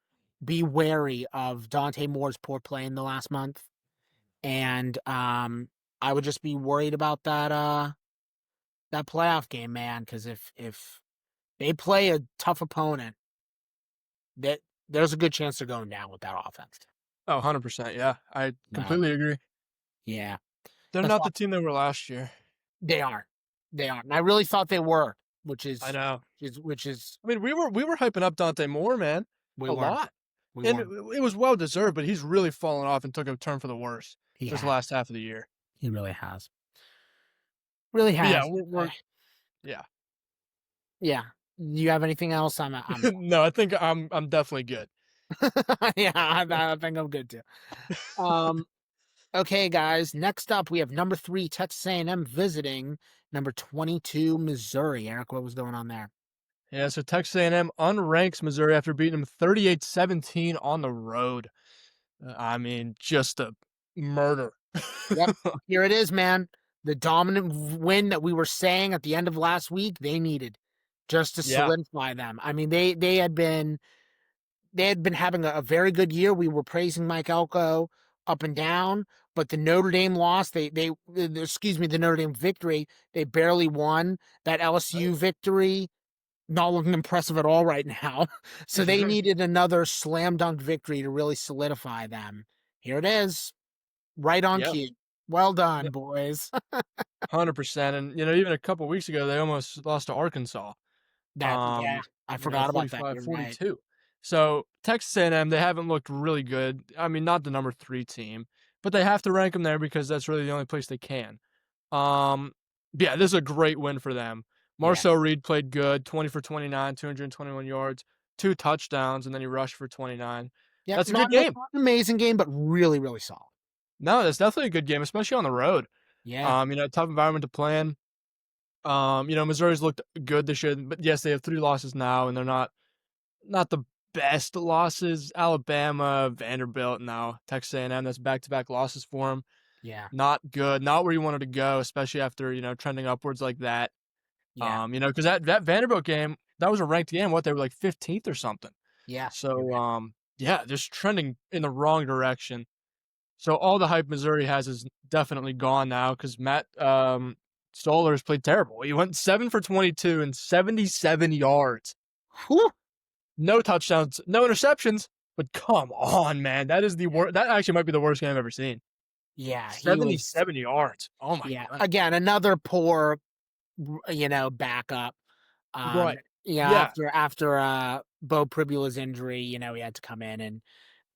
be wary of Dante Moore's poor play in the last month. And I would just be worried about that playoff game, man, because if they play a tough opponent, that there's a good chance they're going down with that offense. Oh, 100%. Yeah, I Um, completely agree. yeah. They're That's not why the team they were last year. they are. They are. And I really thought they were, which I is know. which is I mean, we were hyping up Dante Moore, man, we a were. lot, We and were. it was well deserved. But he's really fallen off and took a turn for the worse He this has. last half of the year. He really has. Really But yeah, has. we're yeah. Yeah. You have anything else? I'm No, I think I'm definitely good. yeah, I think I'm good too. Um, okay, guys. Next up, we have number 3 Texas A&M visiting number 22 Missouri. Eric, what was going on there? Yeah, so Texas A&M unranks Missouri after beating them 38-17 on the road. I mean, just a murder. Yep, here it is, man. The dominant win that we were saying at the end of last week they needed just to Yeah, solidify them. I mean, they had been having a very good year. We were praising Mike Elko up and down, but the Notre Dame loss, the Notre Dame victory, they barely won. That LSU victory, not looking impressive at all right now. So they needed another slam dunk victory to really solidify them. Here it is, right on yep, cue. Well done, yep, boys. 100%. And even a couple weeks ago, they almost lost to Arkansas. Yeah, I forgot about that. You're right. 45-42. So Texas A&M, they haven't looked really good. I mean, not the number 3 team, but they have to rank them there because that's really the only place they can. Um, yeah, this is a great win for them. Yeah. Marcel Reed played good, 20 for 29, 221 yards, 2 touchdowns, and then he rushed for 29. Yep. That's a good game. Not an amazing game, but really, really solid. No, that's definitely a good game, especially on the road. Yeah. Tough environment to play in. Missouri's looked good this year, but yes, they have 3 losses now, and they're not the best losses. Alabama, Vanderbilt, now Texas A&M. That's back-to-back losses for them. Yeah. Not good. Not where you wanted to go, especially after trending upwards like that. Yeah. Because that Vanderbilt game, that was a ranked game. What, they were like 15th or something. Yeah. So yeah, just trending in the wrong direction. So all the hype Missouri has is definitely gone now because Matt Stoller has played terrible. He went 7 for 22 and 77 yards. Whew. No touchdowns, no interceptions, But come on, man, that is the worst. That actually might be the worst game I've ever seen. Yeah, he was 77 yards. Oh my yeah, goodness. again, another poor, backup. Um, Right. Yeah. after Bo Pribula's injury, he had to come in and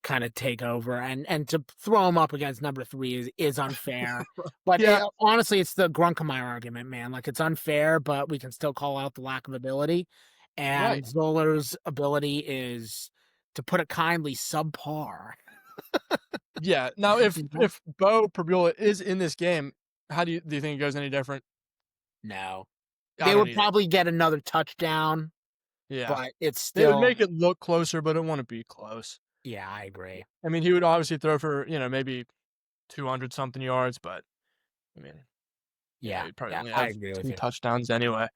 kinda take over, and to throw him up against number 3 is unfair, but, Yeah. honestly, it's the Grunkemeyer argument, man, like, it's unfair, but we can still call out the lack of ability, and Right. Zoller's ability is, to put it kindly, subpar. Yeah. Now if You know? if Bo Pribula is in this game, how do you think it goes any different? No. I They don't would either. probably get another touchdown, Yeah. but it's They would still make it look closer, but it wouldn't be close. yeah, I agree. I mean, he would obviously throw for, maybe 200 something yards, but I mean, Yeah, he'd probably yeah, only I have agree with 2 you. touchdowns anyway.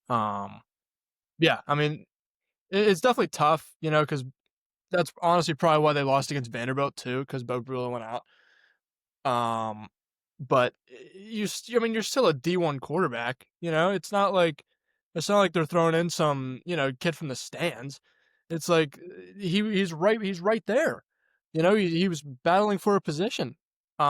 Um, yeah, I mean, it's definitely tough, because that's honestly probably why they lost against Vanderbilt too, because Bo Pribula went out. Um, but I mean, you're still a D1 quarterback, it's not like they're throwing in some, kid from the stands. It's like he's right there. He was battling for a position. He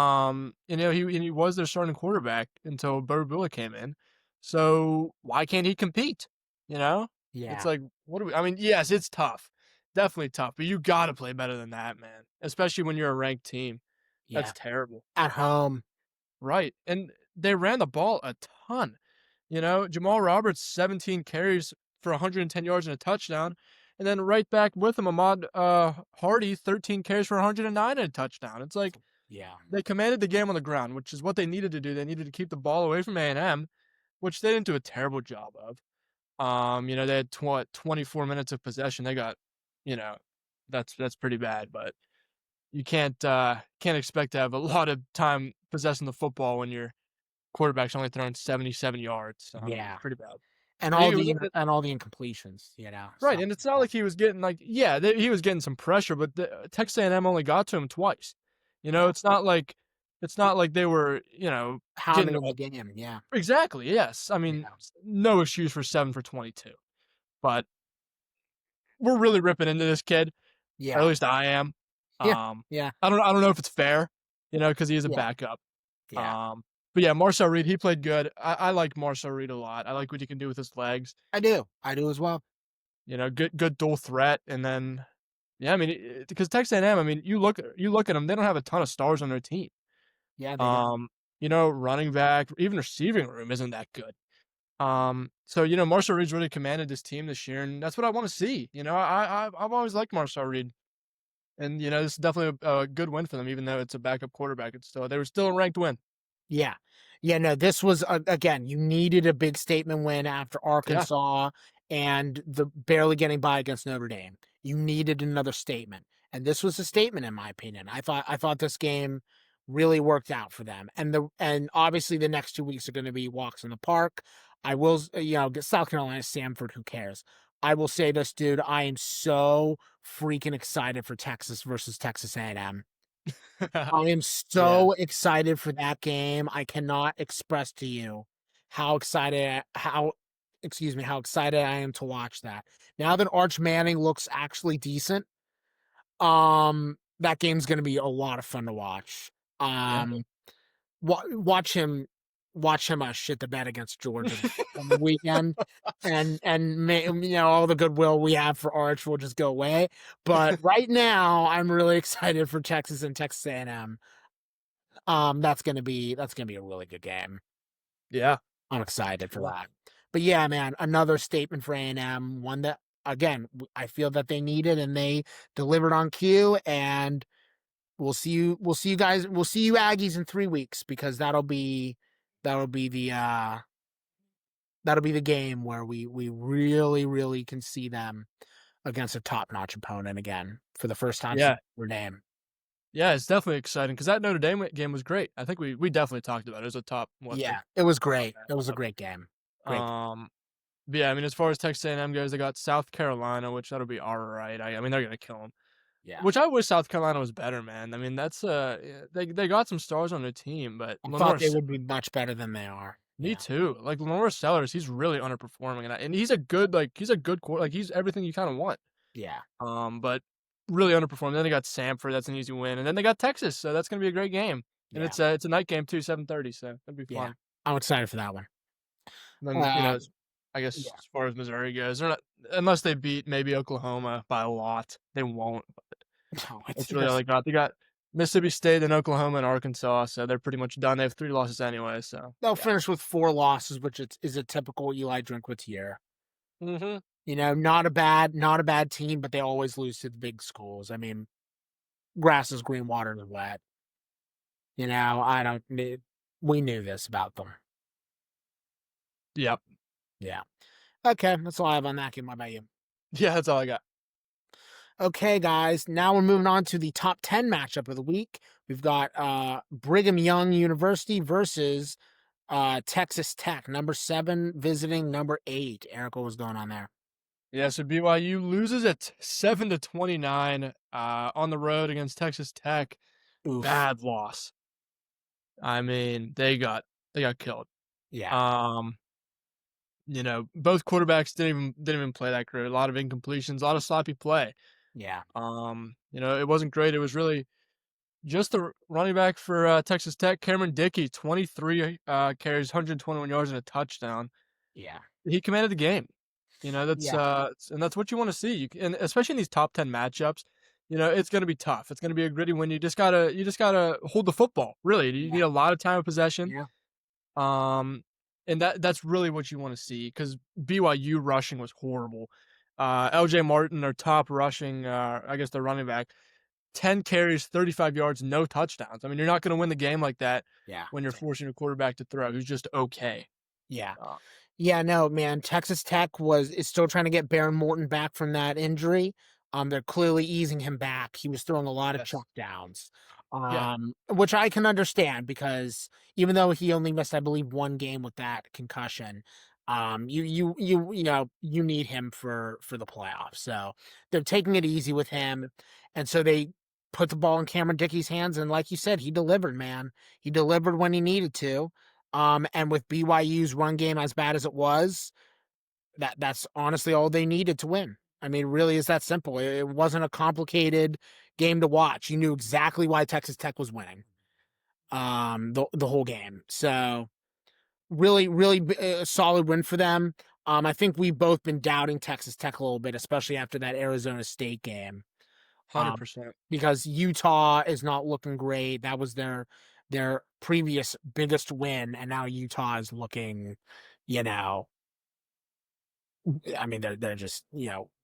was their starting quarterback until Bula came in. So why can't he compete? You know? It's Yeah, like what do we I mean, yes, it's tough. Definitely tough, but you gotta play better than that, man. Especially when you're a ranked team. That's yeah. terrible. At home. Right, and they ran the ball a ton. Jamal Roberts, 17 carries for 110 yards and a touchdown, and then right back with him, Ahmad, Hardy, 13 carries for 109 and a touchdown. It's like Yeah. they commanded the game on the ground, which is what they needed to do. They needed to keep the ball away from A&M, which they didn't do a terrible job of. They had 24 minutes of possession. They got, you know, that's pretty bad, but you can't expect to have a lot of time possessing the football when your quarterback's only throwing 77 yards. I mean, Yeah. pretty bad. And But all he the was in and all the incompletions, right, so and it's not like he was getting like yeah, he was getting some pressure, but Texas A&M only got to him twice. yeah. It's not like they were, Hounding getting in the game, yeah. exactly. Yes, I mean, Yeah. no excuse for 7 for 22, but we're really ripping into this kid. Or at Yeah. least I am. Yeah. Um, Yeah. I don't know if it's fair, because he is a Yeah. backup. Yeah. But yeah, Marcel Reed, he played good. I like Marcel Reed a lot. I like what he can do with his legs. I do. I do as well. Good dual threat, and then yeah, I mean, because Texas A&M, I mean, you look at them, they don't have a ton of stars on their team. Yeah, they do. Um, running back, even receiving room isn't that good. So Marcel Reed's really commanded this team this year, and that's what I want to see. I've always liked Marcel Reed. And, this is definitely a good win for them, even though it's a backup quarterback. They were still a ranked win. Yeah. Yeah, no, this was, again, you needed a big statement win after Yeah. Arkansas and the barely getting by against Notre Dame. You needed another statement, and this was a statement in my opinion. I thought this game really worked out for them, and obviously the next 2 weeks are gonna be walks in the park. I will s get South Carolina, Samford, who cares? I will say this, dude, I am so freaking excited for Texas versus Texas A&M. I am Yeah. so excited for that game. I cannot express to you how excited how excited I am to watch that. Now that Arch Manning looks actually decent, that game's gonna be a lot of fun to watch. Yeah. Um, watch him shit the bed against Georgia on the weekend, and all the goodwill we have for Arch will just go away. But right now, I'm really excited for Texas and Texas A&M. That's gonna be a really good game. Yeah. I'm excited for Yeah. that. But yeah, man, another statement for A&M, one that again I feel that they needed and they delivered on cue. And we'll see you Aggies in 3 weeks because that'll be the uh that'll be the game where we really really can see them against a top notch opponent again for the first time since Yeah. their name. Yeah, it's definitely exciting because that Notre Dame game was great. I think we definitely talked about it. It was a top what, like, Yeah, it was top great. It was a matchup. great game. Great. Um, but yeah, I mean, as far as Texas A&M goes, they got South Carolina, which that'll be alright. I mean, they're gonna kill them. Yeah. Which I wish South Carolina was better, man. I mean, that's, yeah, they got some stars on their team, but I thought Lenore they would be much better than they are. me Yeah. too. Like Lenore Sellers, he's really underperforming, and he's a good he's a good he's everything you kind of want. Yeah. But really underperformed. Then they got Samford, that's an easy win, and then they got Texas, so that's gonna be a great game. And Yeah, it's a night game too, 7:30, so that'd be yeah. fun. I'm excited for that one. And then, Um, I guess yeah. as far as Missouri goes, they're not unless they beat maybe Oklahoma by a lot, they won't. No, it's That's really all this. they got. They got Mississippi State, then Oklahoma, and Arkansas, so they're pretty much done. They have 3 losses anyway, so They'll yeah. finish with 4 losses, which is a typical Eli Drinkwitz year. Mhm. Not a bad team, but they always lose to the big schools. I mean, grass is green, water is wet. I don't. We knew this about them. Yep. Yeah. Okay, that's all I have on that game. What about you? Yeah, that's all I got. Okay, guys. Now we're moving on to the top 10 matchup of the week. We've got Brigham Young University versus Texas Tech, number 7 visiting number 8. Eric, what was going on there? Yeah, so BYU loses at 7-29, on the road against Texas Tech. Oof. Bad loss. I mean, they got killed. Yeah. Um, both quarterbacks didn't even play that great. A lot of incompletions, a lot of sloppy play. Yeah. It wasn't great. It was really just the running back for Texas Tech, Cameron Dickey, 23 carries, 121 yards and a touchdown. Yeah. He commanded the game. That's Yeah. and that's what you want to see. And especially in these top 10 matchups, it's going to be tough. It's going to be a gritty win. You just gotta hold the football. Really, you Yeah. need a lot of time of possession. Yeah. Um, and that's really what you want to see because BYU rushing was horrible. LJ Martin, their top rushing, I guess their running back, 10 carries, 35 yards, no touchdowns. I mean, you're not going to win the game like that Yeah. when you're forcing your quarterback to throw, who's just okay. Yeah. Uh, Yeah, no, man. Texas Tech is still trying to get Baron Morton back from that injury. They're clearly easing him back. He was throwing a lot of yes. chuck downs, Yeah. which I can understand because even though he only missed, I believe, 1 game with that concussion, you need him for the playoffs. So they're taking it easy with him, and so they put the ball in Cameron Dickey's hands, and like you said, he delivered, man. He delivered when he needed to. And with BYU's run game as bad as it was, that's honestly all they needed to win. I mean, it really is that simple. It wasn't a complicated game to watch. You knew exactly why Texas Tech was winning. The whole game. So really, really a solid win for them. I think we've both been doubting Texas Tech a little bit, especially after that Arizona State game. Um, 100%. because Utah is not looking great. That was their previous biggest win, and now Utah is looking, you know, I mean they're just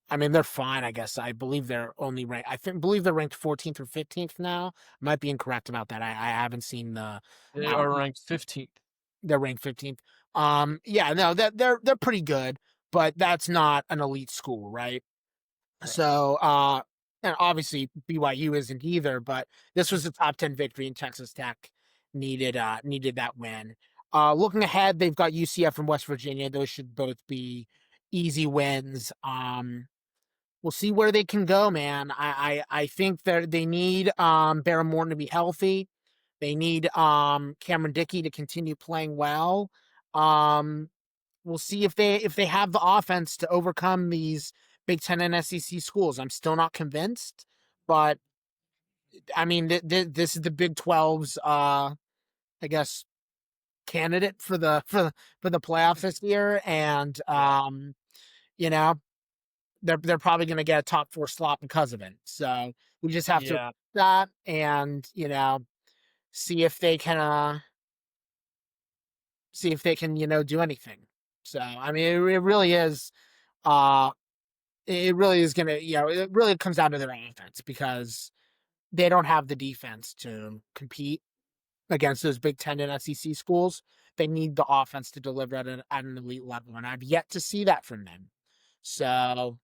I mean they're fine. I guess I believe they're only ranked. Believe they're ranked 14th or 15th now. Might be incorrect about that. I haven't seen the. They Um, are ranked 15th. they're ranked 15th. Yeah, no, that they're pretty good, but that's not an elite school, right? Right. So, and obviously BYU isn't either, but this was a top 10 victory and Texas Tech needed that win. Looking ahead, they've got UCF and West Virginia. Those should both be easy wins. We'll see where they can go, man. I think that they need Baron Morton to be healthy. They need Cameron Dickey to continue playing well. Um, we'll see if they have the offense to overcome these Big Ten and SEC schools. I'm still not convinced, but I mean, this is the Big 12's, I guess, candidate for the playoffs this year, and Yeah. you know, they're probably going to get a top 4 slot because of it. So we just have to Yeah. that and see if they can do anything. So I mean, it really is. Uh, it really is gonna, it really comes down to their offense because they don't have the defense to compete against those Big Ten and SEC schools. They need the offense to deliver at an elite level, and I've yet to see that from them. So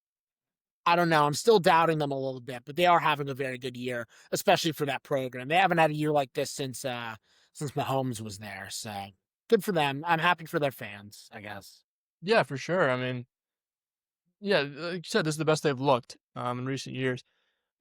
I don't know. I'm still doubting them a little bit, but they are having a very good year, especially for that program. They haven't had a year like this since Mahomes was there. So good for them. I'm happy for their fans, I guess. Yeah, for sure. I mean, yeah, like you said, this is the best they've looked, in recent years.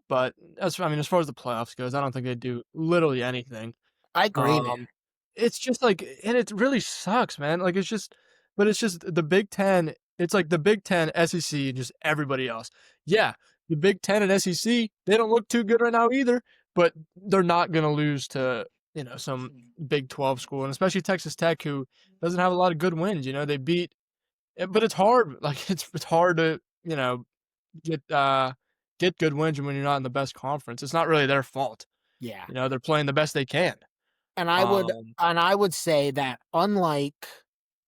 But as far as the playoffs goes, I don't think they do literally anything. I agree, man. Um, it's just like, and it really sucks, man. Like it's just the Big Ten. It's like the Big Ten, SEC, and just everybody else. Yeah, the Big Ten and SEC, they don't look too good right now either, but they're not going to lose to, some Big 12 school, and especially Texas Tech, who doesn't have a lot of good wins. They beat, but it's hard. Like it's hard to, get get good wins when you're not in the best conference. It's not really their fault. Yeah. They're playing the best they can. And I would Um, and I would say that unlike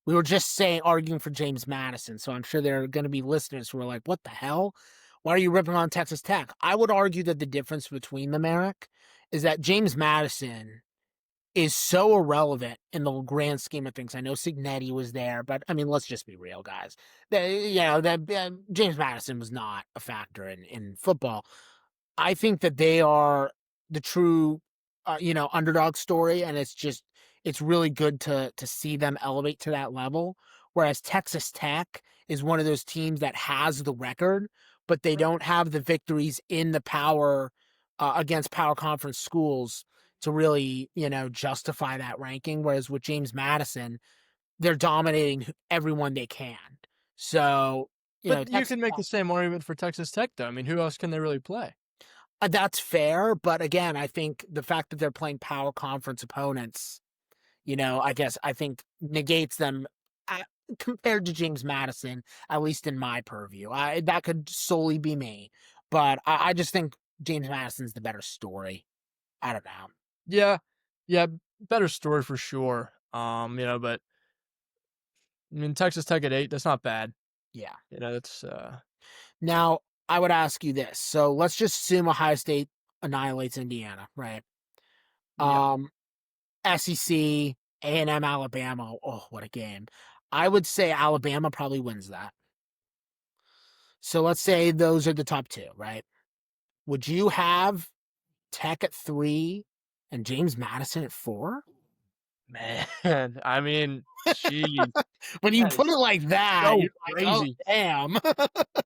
we were just saying arguing for James Madison, so I'm sure there are going to be listeners who are like, "What the hell? Why are you ripping on Texas Tech?" I would argue that the difference between them, Eric, is that James Madison is so irrelevant in the grand scheme of things. I know Signetti was there, but I mean, let's just be real, guys. That James Madison was not a factor in football. I think that they are the true, underdog story, and it's really good to see them elevate to that level. Whereas Texas Tech is one of those teams that has the record, but they don't have the victories in the power against power conference schools to really, justify that ranking. Whereas with James Madison, they're dominating everyone they can. So, but you Texas can make the same argument for Texas Tech, though. I mean, who else can they really play? That's fair, but again, I think the fact that they're playing power conference opponents, I think negates them at, compared to James Madison, at least in my purview. That could solely be me, but I just think James Madison's the better story. I don't know. Yeah, yeah, better story for sure. But I mean, Texas Tech at 8, that's not bad. Yeah. That's Now, I would ask you this. So let's just assume Ohio State annihilates Indiana, right? yeah. Um, SEC, A&M, Alabama. Oh, what a game. I would say Alabama probably wins that. So let's say those are the top two, right? Would you have Tech at 3 and James Madison at 4? Man, I mean, jeez, When you that put is it like that, so you're like, oh, crazy. damn.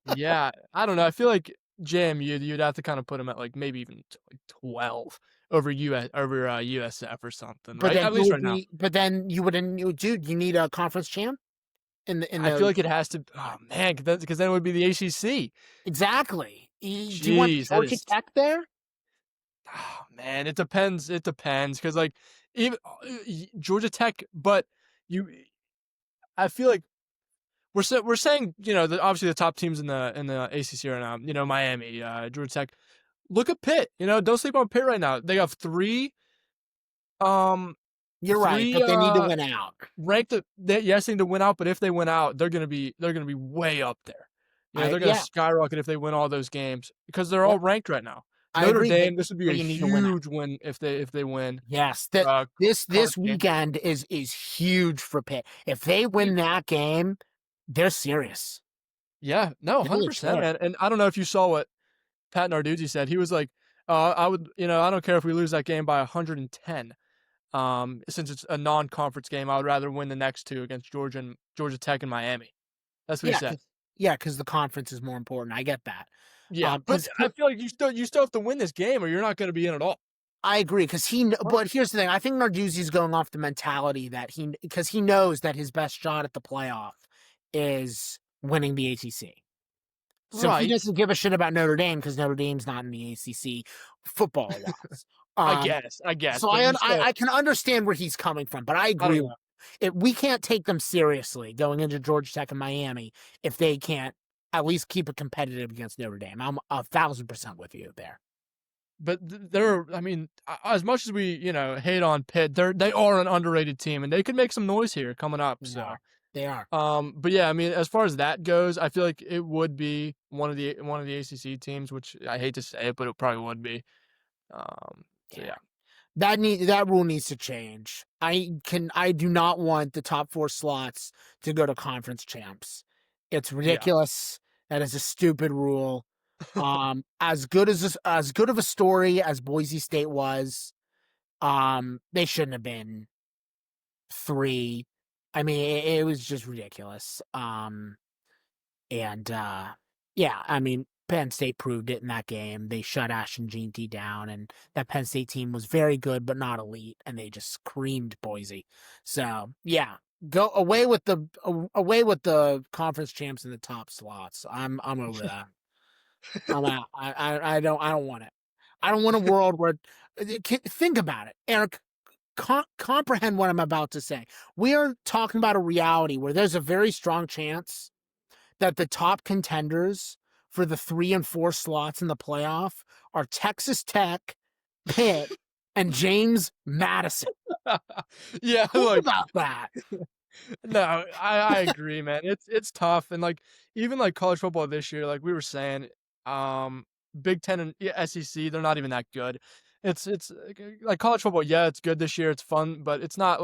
Yeah, I don't know. I feel like JMU, you'd have to kind of put them at like maybe even like 12 over USF or something, But right? then At who least would right now. be, but then dude, you need a conference champ in I feel the like it has to. Oh man, because then it would be the ACC. exactly. Do you want Jeez, that Georgia is. Tech there? Oh, man, it depends. It depends because like even Georgia Tech, but you, I feel like we're saying obviously the top teams in the ACC right now. Miami, Georgia Tech. Look at Pitt. Don't sleep on Pitt right now. They have um You're right, three but they need to win out. ranked. Yes, they need to win out, but if they win out, they're gonna be way up there. They're gonna Yeah, skyrocket if they win all those games because they're yeah, all ranked right now. I Notre agree, Dame, this would be a but you need to win out. huge win if they win. Yes, that Uh, this Conference game. weekend is huge for Pitt. If they win that game, they're serious. Yeah, no, They're 100%, legit. man. And I don't know if you saw what Pat Narduzzi said. He was like, I would, I don't care if we lose that game by 110. Since it's a non-conference game, I would rather win the next two against Georgia Tech and Miami. That's what he Yeah, said. because the conference is more important. I get that. Yeah, but Because I feel like you still have to win this game, or you're not going to be in at all. I agree. Because but here's the thing. I think Narduzzi's going off the mentality that because he knows that his best shot at the playoff is winning the ACC. So he Right. doesn't give a shit about Notre Dame because Notre Dame's not in the ACC football wise. I guess, So but I, you I still, I can understand where he's coming from, but I I don't agree. know. We can't take them seriously going into Georgia Tech and Miami if they can't at least keep it competitive against Notre Dame. I'm 1,000% with you there. But they're, I mean, as much as we, hate on Pitt, they are an underrated team, and they could make some noise here coming up. They So, are. They are. but yeah, I mean, as far as that goes, I feel like it would be one of the ACC teams, which I hate to say it, but it probably would be. So Yeah. yeah, That rule needs to change. I do not want the top 4 slots to go to conference champs. It's yeah, ridiculous. That is a stupid rule. As good of a story as Boise State was, they shouldn't have been 3. I mean, it was just ridiculous. And yeah, I mean, Penn State proved it in that game. They shut Ashton Jeanty down, and that Penn State team was very good but not elite, and they just creamed Boise. So yeah, go away with the conference champs in the top slots. I'm over that. I'm out. I don't want it. I don't want a world where think about it, Eric. Comprehend what I'm about to say. We are talking about a reality where there's a very strong chance that the top contenders for the 3 and 4 slots in the playoff are Texas Tech, Pitt, and James Madison. Yeah, Think look, about that. no, I agree, man. It's tough, and, like, even, like, college football this year, like we were saying, um, Big Ten and SEC, they're not even that good. It's like, college football, yeah, it's good this year, it's fun, but it's not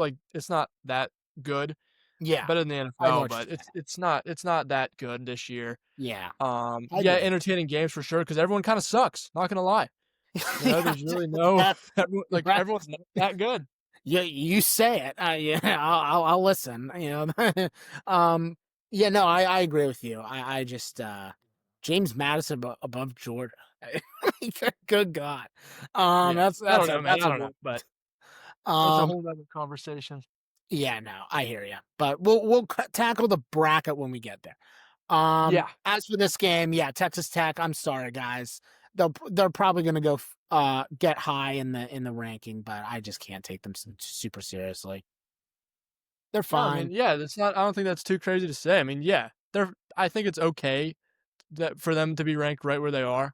that good. Yeah, Better than the I know NFL, what but you're saying. it's not that good this year. Yeah, I Yeah, agree. entertaining games for sure because everyone kinda sucks, not gonna lie. You know, Yeah, there's really no that, right. everyone's not that good. Yeah, you say it. Yeah, I'll listen. Um, yeah, no, I agree with you. I just James Madison above Jordan. Good God. Yeah. That's I that's don't a know, man, that's I a don't know, weird. but that's a Um, whole other conversation. yeah, no, I hear you. But we'll tackle the bracket when we get there. Yeah. As for this game, yeah, Texas Tech. I'm sorry, guys. They're probably gonna go get high in the ranking, but I just can't take them super seriously. They're No, I mean, fine. yeah, that's not I don't think that's too crazy to say. I mean, yeah, I think it's okay that for them to be ranked right where they are,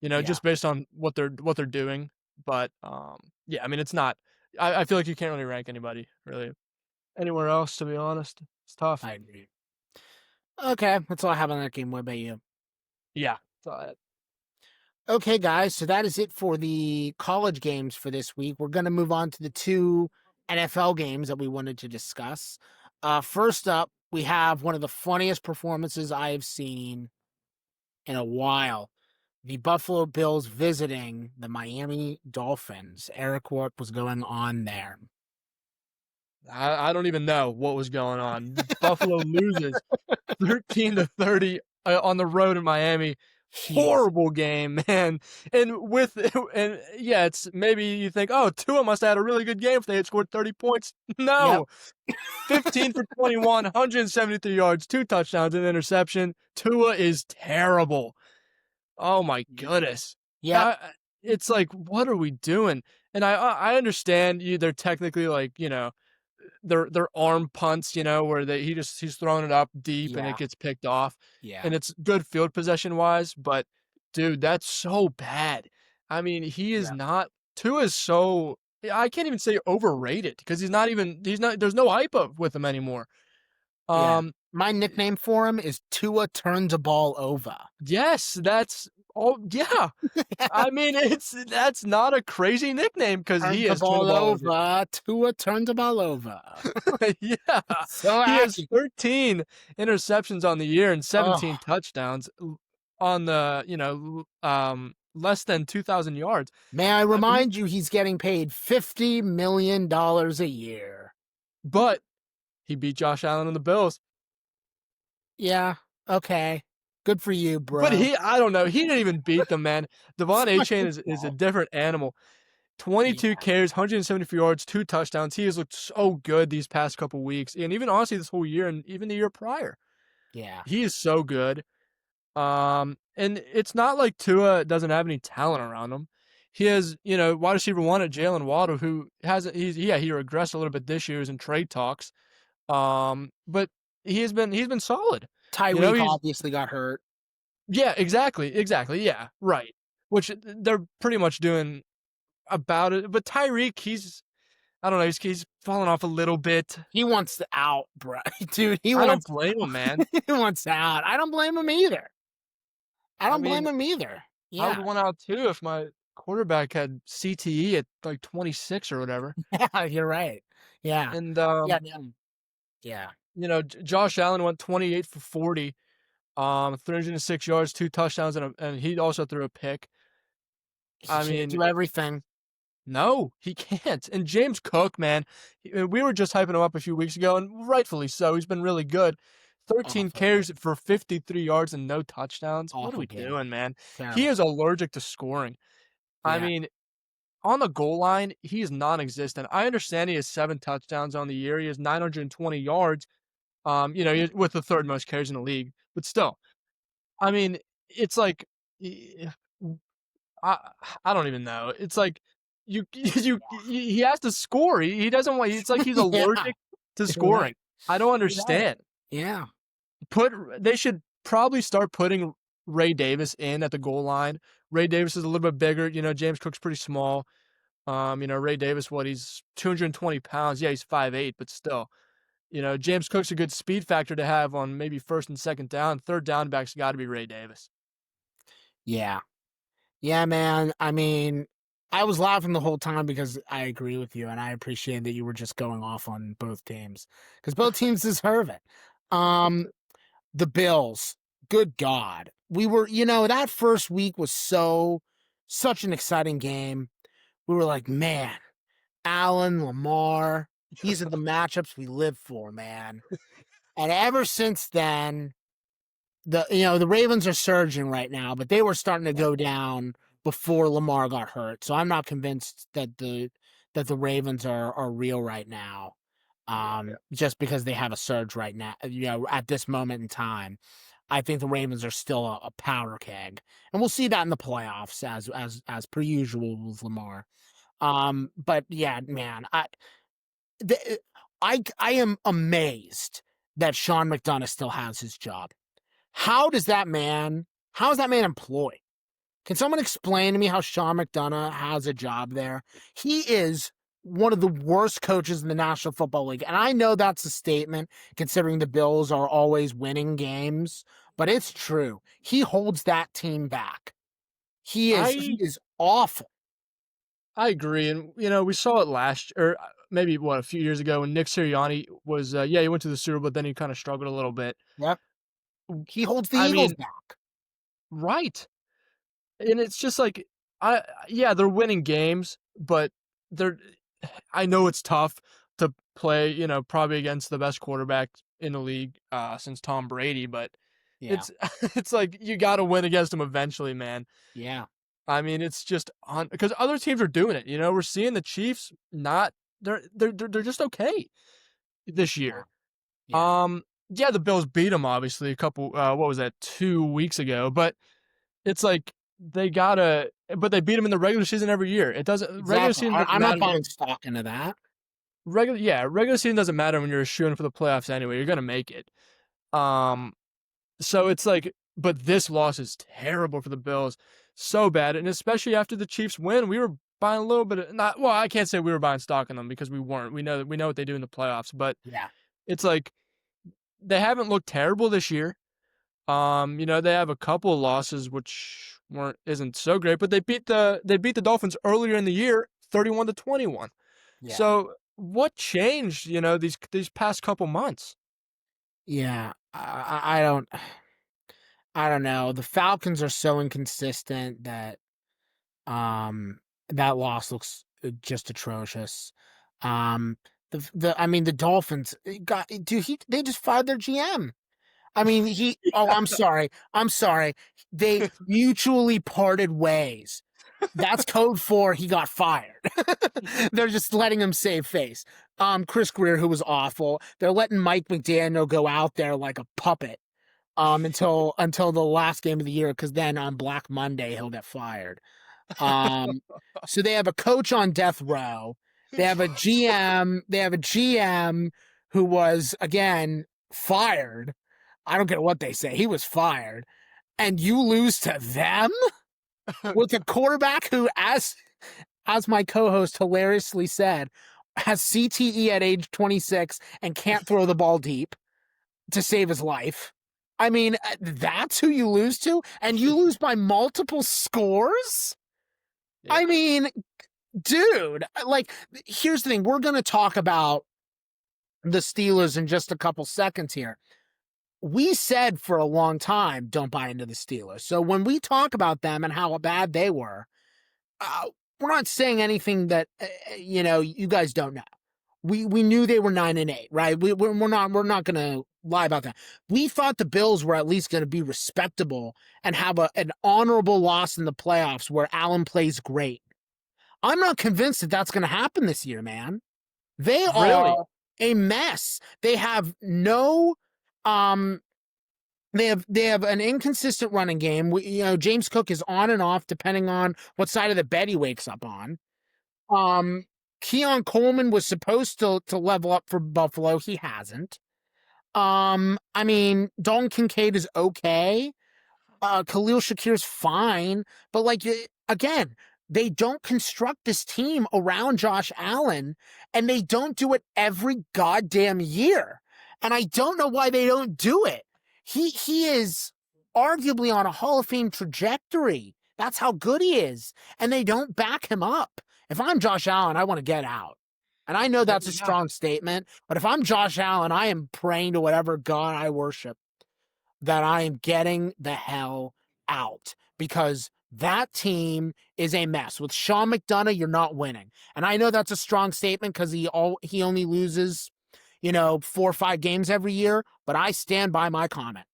you know, Yeah, just based on what they're doing, but, yeah, I mean, it's not I feel like you can't really rank anybody really anywhere else, to be honest. It's tough. I agree. Okay, that's all I have on that game. What about you? Yeah. That's all I had. Okay, guys, so that is it for the college games for this week. We're going to move on to the two NFL games that we wanted to discuss. First up, we have one of the funniest performances I have seen in a while. The Buffalo Bills visiting the Miami Dolphins. Eric, what was going on there? I don't even know what was going on. Buffalo loses 13-30 on the road in Miami. Jeez. Horrible game, man. And with and yeah, it's maybe you think, oh, Tua must have had a really good game if they had scored 30 points. Yep. No, 15 for 21, 173 yards, 2 touchdowns, and interception. Tua is terrible. Oh my goodness. Yep. Uh, it's like, what are we doing? And I understand you. They're technically like, you know, their arm punts, you know, where he's throwing it up deep and it Yeah. gets picked off, Yeah. and it's good field possession wise, but dude, that's so bad. I mean, he is Yeah. not Tua is so I can't even say overrated because he's not there's no hype of with him anymore. Yeah. Um, My nickname for him is Tua turns a ball over. yes, that's oh yeah. I mean, it's that's not a crazy nickname because he Turns the has turned the ball ball over. over. Tua turns the ball over. Yeah. So He has happy. 13 interceptions on the year and Oh, 17 touchdowns on the, you know, less than 2,000 yards. may I I mean, remind you, he's getting paid $50 million a year. but he beat Josh Allen and the Bills. Yeah. Okay. Good for you, But bro. I don't know, he didn't even beat them, man. Devon It's not Achane his is a fault. different animal. 22 Yeah. carries, 174 yards, 2 touchdowns. He has looked so good these past couple weeks, and even honestly this whole year and even the year prior. Yeah. He is so good. And it's not like Tua doesn't have any talent around him. He has, you know, wide receiver one at Jalen Waddle, who hasn't. He regressed a little bit this year. He was in trade talks. But he's been solid. You know, Tyreek he's obviously got hurt. yeah, exactly, yeah, right. Which they're pretty much doing about it. But Tyreek, he's I don't know, he's fallen off a little bit. He wants out, bro. Dude, I don't blame him, man. he wants out. I don't blame him either. I I don't blame mean, him either. I would Yeah. want out too if my quarterback had CTE at like 26 or whatever. Yeah, you're right. Yeah. And Yeah, yeah. Yeah. you know, Josh Allen went 28 for 40, 306 yards, 2 touchdowns, and he also threw a pick. He I can't mean, do everything. no, he can't. And James Cook, man, we were just hyping him up a few weeks ago, and rightfully so. He's been really good. 13 Awful game. carries for 53 yards and no touchdowns. What are Awful we game. doing, man? He Terrible. is allergic to scoring. I Yeah. mean, on the goal line, he is non-existent. I understand he has 7 touchdowns on the year. He has 920 yards. You know, with the third most carries in the league, but still, I mean, it's like eh, I I don't even know. It's like he has to score. He doesn't want. It's like he's Yeah, allergic to right. scoring. I don't Right. understand. Yeah. Put They should probably start putting Ray Davis in at the goal line. Ray Davis is a little bit bigger. James Cook's pretty small. Ray Davis, he's 220 pounds. Yeah, he's 5'8", but still. James Cook's a good speed factor to have on maybe first and second down. Third down back's got to be Ray Davis. Yeah. Yeah, man. I mean, I was laughing the whole time because I agree with you, and I appreciate that you were just going off on both teams because both teams deserve it. Um, the Bills, good God, we were, that first week was such an exciting game. We were like, man, Allen, Lamar, these are the matchups we live for, man. And ever since then, the Ravens are surging right now, but they were starting to go down before Lamar got hurt. So I'm not convinced that the Ravens are real right now. Yeah. Just because they have a surge right now, at this moment in time. I think the Ravens are still a powder keg. And we'll see that in the playoffs as per usual with Lamar. But yeah, man, the, I am amazed that Sean McDonough still has his job. How is that man employed? Can someone explain to me how Sean McDonough has a job there? He is one of the worst coaches in the National Football League. And I know that's a statement considering the Bills are always winning games, but it's true. He holds that team back. He I is awful. I agree, and we saw it last, or maybe a few years ago when Nick Sirianni was, yeah, he went to the Super Bowl, but then he kind of struggled a little bit. Yep. He holds the I Eagles mean, back. right, and it's just like, yeah, they're winning games, but they're. I know it's tough to play, probably against the best quarterback in the league since Tom Brady, but Yeah. it's it's like you got to win against him eventually, man. Yeah. I mean, it's just on because other teams are doing it. We're seeing the Chiefs not they're just okay this Yeah. year. Yeah. Yeah, the Bills beat them obviously a couple what was that 2 weeks ago, but it's like but they beat them in the regular season every year. It doesn't regular Exactly. season doesn't I'm not matter. buying stock into that. Regular season doesn't matter when you're shooting for the playoffs anyway. You're gonna make it. Um, So it's like, but this loss is terrible for the Bills, so bad, and especially after the Chiefs win, we were buying a little bit of not. Well, I can't say we were buying stock in them because we weren't. We know what they do in the playoffs, but Yeah. it's like they haven't looked terrible this year. They have a couple of losses which isn't so great, but they beat the Dolphins earlier in the year, 31-21. Yeah. So what changed? These past couple months. Yeah. I don't know. The Falcons are so inconsistent um that loss looks just atrocious. Um I mean the Dolphins got dude they just fired their GM. I mean I'm sorry. I'm sorry. They mutually parted ways. That's code for he got fired. They're just letting him save face. Chris Greer, who was awful. They're letting Mike McDaniel go out there like a puppet until the last game of the year, because then on Black Monday he'll get fired. Um, so they have a coach on death row. They have a GM. They have a GM who was again fired. I don't care what they say. He was fired, and you lose to them with a quarterback who, as my co-host hilariously said, has CTE at age 26 and can't throw the ball deep to save his life. I mean, that's who you lose to, and you lose by multiple scores? I Yeah. mean, dude, like, here's the thing. We're going to talk about the Steelers in just a couple seconds here. We said for a long time, don't buy into the Steelers. So when we talk about them and how bad they were, uh, we're not saying anything that, you guys don't know. We knew they were 9-8, right? We're not going to lie about that. We thought the Bills were at least going to be respectable and have an honorable loss in the playoffs where Allen plays great. I'm not convinced that that's going to happen this year, man. They Really? are a mess. They have no, um, They have an inconsistent running game. James Cook is on and off depending on what side of the bed he wakes up on. Um, Keon Coleman was supposed to level up for Buffalo. He hasn't. I mean, Dalton Kincaid is okay. Khalil Shakir's fine, but again, they don't construct this team around Josh Allen, and they don't do it every goddamn year. And I don't know why they don't do it. He is arguably on a Hall of Fame trajectory. That's how good he is, and they don't back him up. If I'm Josh Allen, I want to get out. And I know that's a Yeah. strong statement, but if I'm Josh Allen, I am praying to whatever God I worship that I am getting the hell out because that team is a mess. With Sean McDonough, you're not winning. And I know that's a strong statement because he only loses, 4 or 5 games every year, but I stand by my comment.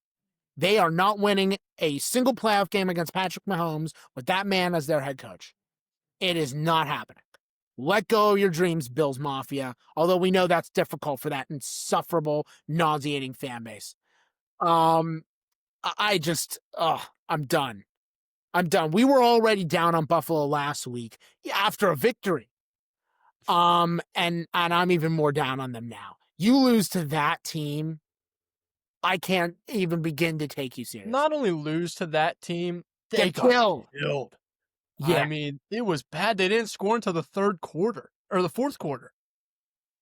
They are not winning a single playoff game against Patrick Mahomes with that man as their head coach. It is not happening. Let go of your dreams, Bills Mafia, although we know that's difficult for that insufferable, nauseating fan base. Um, I'm done. I'm done. We were already down on Buffalo last week after a victory. And I'm even more down on them now. You lose to that team, I can't even begin to take you serious. Not only lose to that team, they Get got killed. killed. I Yeah, mean, it was bad. They didn't score until the third quarter or the fourth quarter.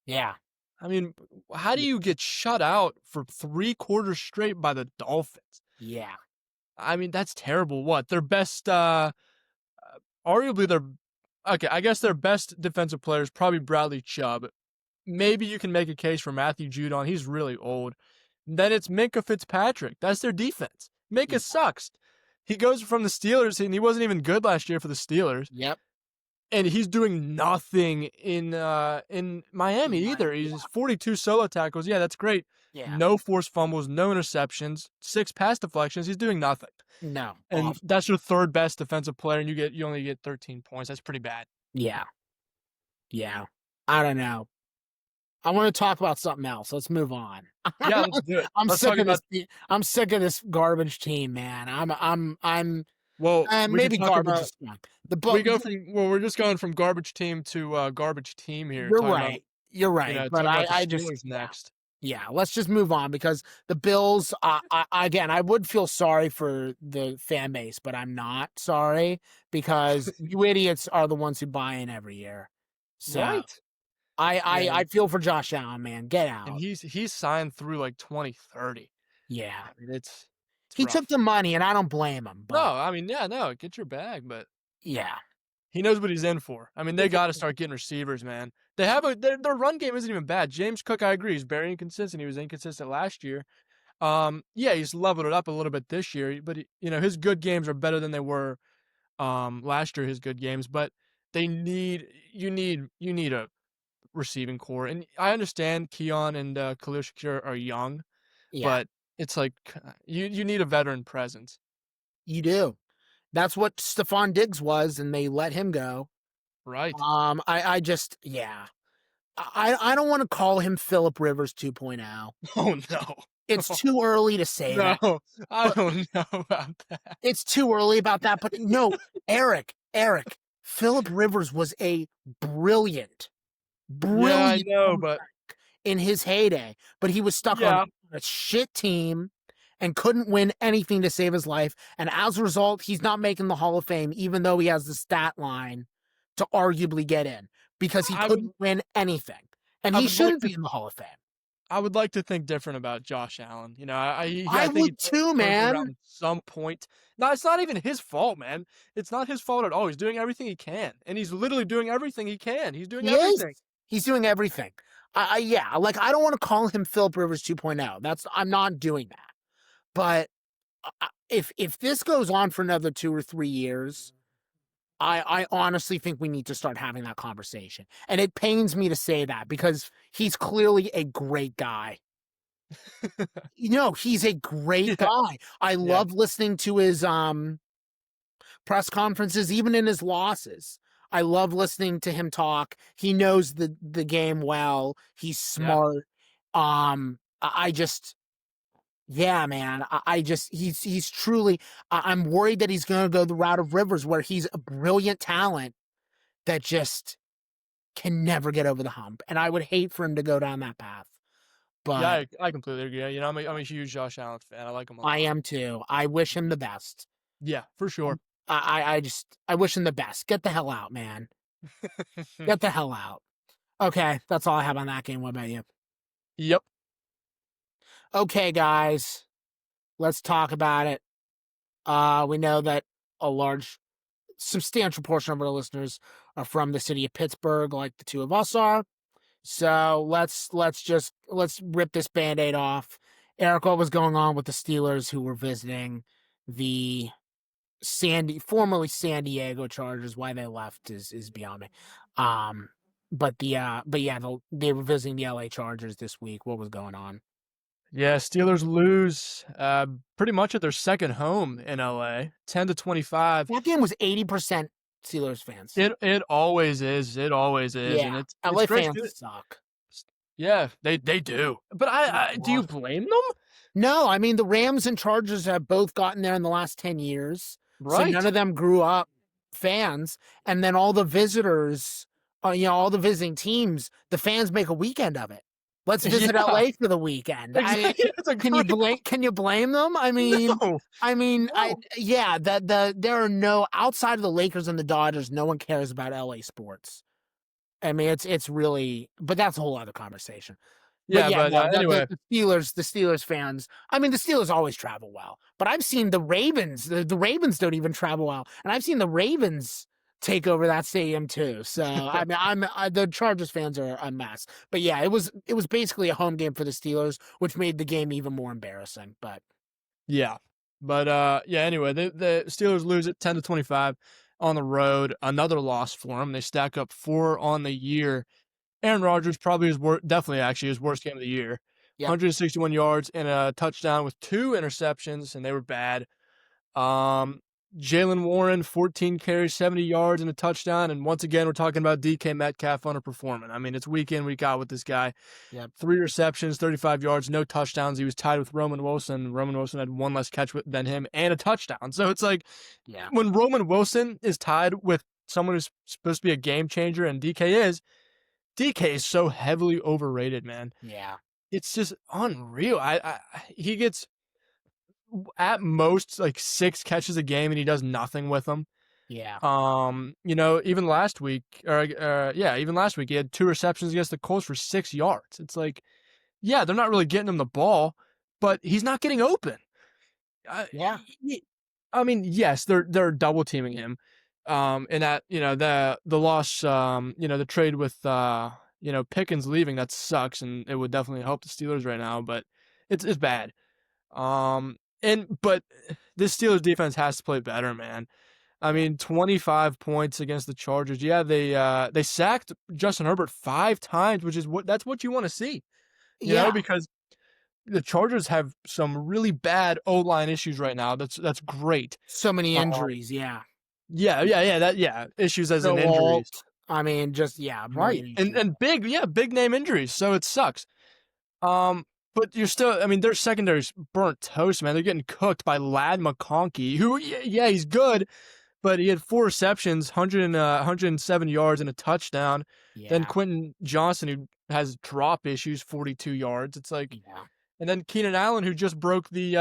yeah, I mean, how do you get shut out for 3 quarters straight by the Dolphins? yeah. I mean, that's terrible. What? Their best, arguably their, okay, I guess their best defensive player is probably Bradley Chubb. Maybe you can make a case for Matthew Judon. He's really old. Then it's Minkah Fitzpatrick. That's their defense. Minkah sucks. He goes from the Steelers, and he wasn't even good last year for the Steelers. Yep. And he's doing nothing in Miami either. Yeah, He's 42 solo tackles. Yeah, that's great. yeah. No forced fumbles, no interceptions, 6 pass deflections. He's doing nothing. No. And that's your third best defensive player, and you only get 13 points. That's pretty bad. Yeah. Yeah. I don't know. I want to talk about something else. Let's move on. Yeah, let's do it. I'm Let's sick talk of about. this. I'm sick of this garbage team, man. Well, we could maybe talk garbage about. is fine. We're just going from garbage team to garbage team here. You're Talking about, right. You're right. But talking about the I just, Steelers next. yeah, let's just move on because the Bills, again, I would feel sorry for the fan base, but I'm not sorry because you idiots are the ones who buy in every year. So Right. I feel for Josh Allen, man. Get And out. he's signed through like 2030. Yeah. I mean, it's He took rough. the money and I don't blame him, No, but I mean, yeah, no, get your bag, but yeah. he knows what he's in for. I mean, they got to start getting receivers, man. They have their run game isn't even bad. James Cook, I agree, he's very inconsistent. He was inconsistent last year. Yeah, he's leveled it up a little bit this year, but his good games are better than they were last year. His good games, but you need a receiving core, and I understand Keon and Khalil Shakir are young, Yeah. but it's like you need a veteran presence, You do. That's what Stephon Diggs was, and they let him go. right? I just, yeah. I don't want to call him Philip Rivers 2.0. Oh no, It's too early to say that. no, I But don't know about that. it's too early about that. But no, Eric, Philip Rivers was a brilliant, Yeah, I brilliant know, but in his heyday, but he was stuck on yeah, a shit team and couldn't win anything to save his life. And as a result, he's not making the Hall of Fame, even though he has the stat line to arguably get in because he I would couldn't win anything. And I he would like shouldn't to be in the Hall of Fame. I would like to think different about Josh Allen. I I think he would too, turns it around man. at some point. No, it's not even his fault, man. It's not his fault at all. He's doing everything he can, and he's literally doing everything he can. He's doing He is. everything. He's doing everything. Yeah, like I don't want to call him Philip Rivers 2.0. I'm not doing that. But if this goes on for another 2 or 3 years, I honestly think we need to start having that conversation. And it pains me to say that because he's clearly a great guy. He's a great Yeah, guy. I yeah, love listening to his press conferences, even in his losses. I love listening to him talk. He knows the game well. He's yeah. smart. I just Yeah, man. I just he's truly. I'm worried that he's going to go the route of Rivers, where he's a brilliant talent that just can never get over the hump, and I would hate for him to go down that path. Yeah, But I completely agree. You know, I'm a huge Josh Allen fan. I like him a I lot. am too. I wish him the best. Yeah, for sure. I just I wish him the best. Get the hell out, man. Get the hell out. Okay, that's all I have on that game. What about you? Yep. Okay, guys, let's talk about it. We know that a substantial portion of our listeners are from the city of Pittsburgh, like the two of us are. So let's rip this band-aid off. Eric, what was going on with the Steelers who were visiting the formerly San Diego Chargers? Why they left is beyond me. But yeah, they were visiting the LA Chargers this week. What was going on? Yeah, Steelers lose pretty much at their second home in LA, 10-25. That game was 80% Steelers fans. It always is. It always is, and Yeah, it's LA great to fans see that. suck. Yeah, they do. But I do you blame them? No, I mean the Rams and Chargers have both gotten there in the last 10 years. So none Right. of them grew up fans. And then all the visitors, all the visiting teams, the fans make a weekend of it. Let's visit Yeah, LA for the weekend. exactly. It's a great Can you blame them? no, I no. yeah, there are no outside of the Lakers and the Dodgers, no one cares about LA sports. I mean, it's really, but that's a whole other conversation. But Yeah, yeah, but no, anyway, the Steelers fans. I mean, the Steelers always travel well, but I've seen the Ravens. The Ravens don't even travel well, and I've seen the Ravens take over that stadium too. So I mean, the Chargers fans are a mess. But yeah, it was basically a home game for the Steelers, which made the game even more embarrassing. But yeah. But yeah, anyway, the Steelers lose it 10-25 on the road. Another loss for them. They stack up 4 on the year. Aaron Rodgers probably definitely actually his worst game of the year. yep, 161 yards and a touchdown with 2 interceptions, and they were bad. Um, Jalen Warren, 14 carries, 70 yards, and a touchdown. And once again, we're talking about DK Metcalf underperforming. I mean, it's week in, week out with this guy. yep, 3 receptions, 35 yards, no touchdowns. He was tied with Roman Wilson. Roman Wilson had 1 less catch than him and a touchdown. So it's like yeah, when Roman Wilson is tied with someone who's supposed to be a game changer, and DK is so heavily overrated, man. yeah, It's just unreal. He gets at most like 6 catches a game and he does nothing with them. yeah, You know, even last week, even last week he had 2 receptions against the Colts for 6 yards. It's like, yeah, they're not really getting him the ball, but he's not getting open. I, yeah, I mean, yes, they're double teaming him. And that the loss, the trade with Pickens leaving, that sucks, and it would definitely help the Steelers right now, but it's bad. But this Steelers defense has to play better, man. I yeah, mean, 25 points against the Chargers. Yeah, they sacked Justin Herbert 5 times, which is that's what you want to see, yeah. because the Chargers have some really bad O-line issues right now. That's great. So many Uh, injuries. Yeah, issues as in Joe injuries. Alt. I mean, just yeah, a Right. million And issues. and big name injuries, so it sucks. Um, but you're still, I mean, their secondary's burnt toast, man. They're getting cooked by Lad McConkey, who yeah, he's good, but he had 4 receptions, 107 yards and a touchdown. Then Yeah, Quentin Johnson, who has drop issues, 42 yards. It's like, yeah, and then Keenan Allen, who just broke the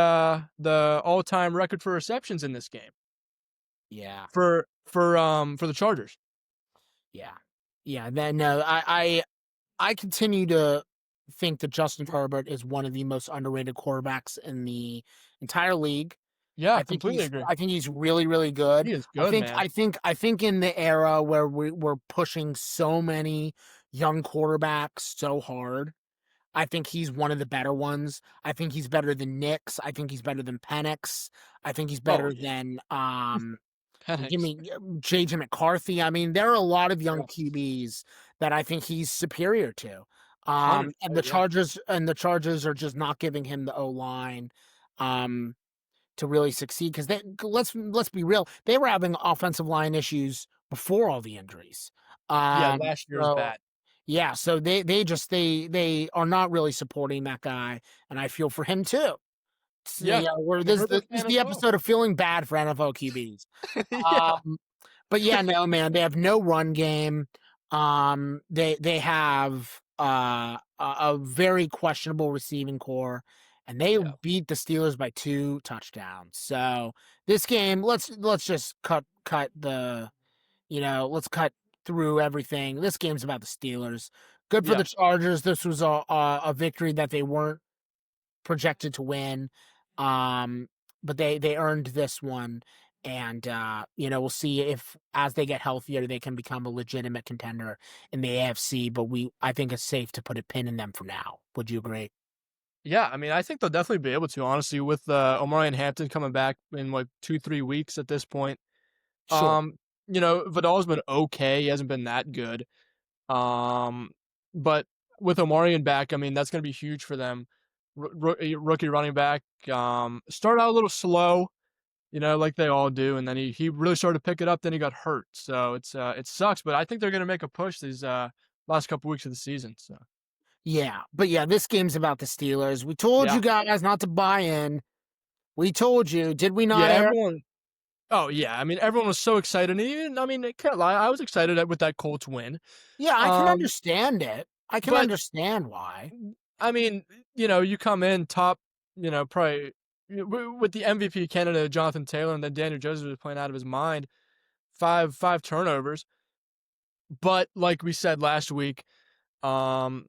all-time record for receptions in this game yeah. for the Chargers. Yeah. Yeah. Then no, I continue to think that Justin Herbert is one of the most underrated quarterbacks in the entire league. Yeah, completely agree. I think he's really, really good. He is good, man. I think in the era where we're pushing so many young quarterbacks so hard, I think he's one of the better ones. I think he's better than Nix. I think he's better than Penix. I think he's Oh better yeah, than give Penix. me JJ McCarthy. I mean, there are a lot of young Yeah, QBs that I think he's superior to. hundred And percent. Yeah, The Chargers are just not giving him the O line to really succeed because let's be real, they were having offensive line issues before all the injuries. yeah. Last year was So bad. yeah, so they are not really supporting that guy, and I feel for him too. Yeah, Yeah, we're and Herbert this is can as the well. episode of feeling bad for NFL QBs. Yeah, Um, but yeah, no, man, they have no run game. They have a very questionable receiving core, and they yeah, beat the Steelers by 2 touchdowns. So this game, let's just cut the let's cut through everything. This game's about the Steelers. Good for yeah. the Chargers. This was a victory that they weren't projected to win. But they earned this one. And we'll see if as they get healthier, they can become a legitimate contender in the AFC. But I think it's safe to put a pin in them for now. Would you agree? Yeah, I mean, I think they'll definitely be able to, honestly, with Omari and Hampton coming back in like 2, 3 weeks at this point. Sure. Vidal's been okay. He hasn't been that good. Um, but with Omarion back, I mean, that's going to be huge for them. Rookie running back, started out a little slow, like they all do, and then he really started to pick it up. Then he got hurt, so it sucks. But I think they're going to make a push these last couple weeks of the season. So Yeah, but yeah, this game's about the Steelers. We told yeah, you guys not to buy in. We told you, did we yeah, not, Eric? everyone. Oh yeah, I mean, everyone was so excited. And even, I mean, I can't lie, I was excited with that Colts win. Yeah, I can Um, understand it. I can but understand why. I mean, you come in top, probably with the MVP candidate Jonathan Taylor, and then Daniel Jones was playing out of his mind, five turnovers. But like we said last week, um,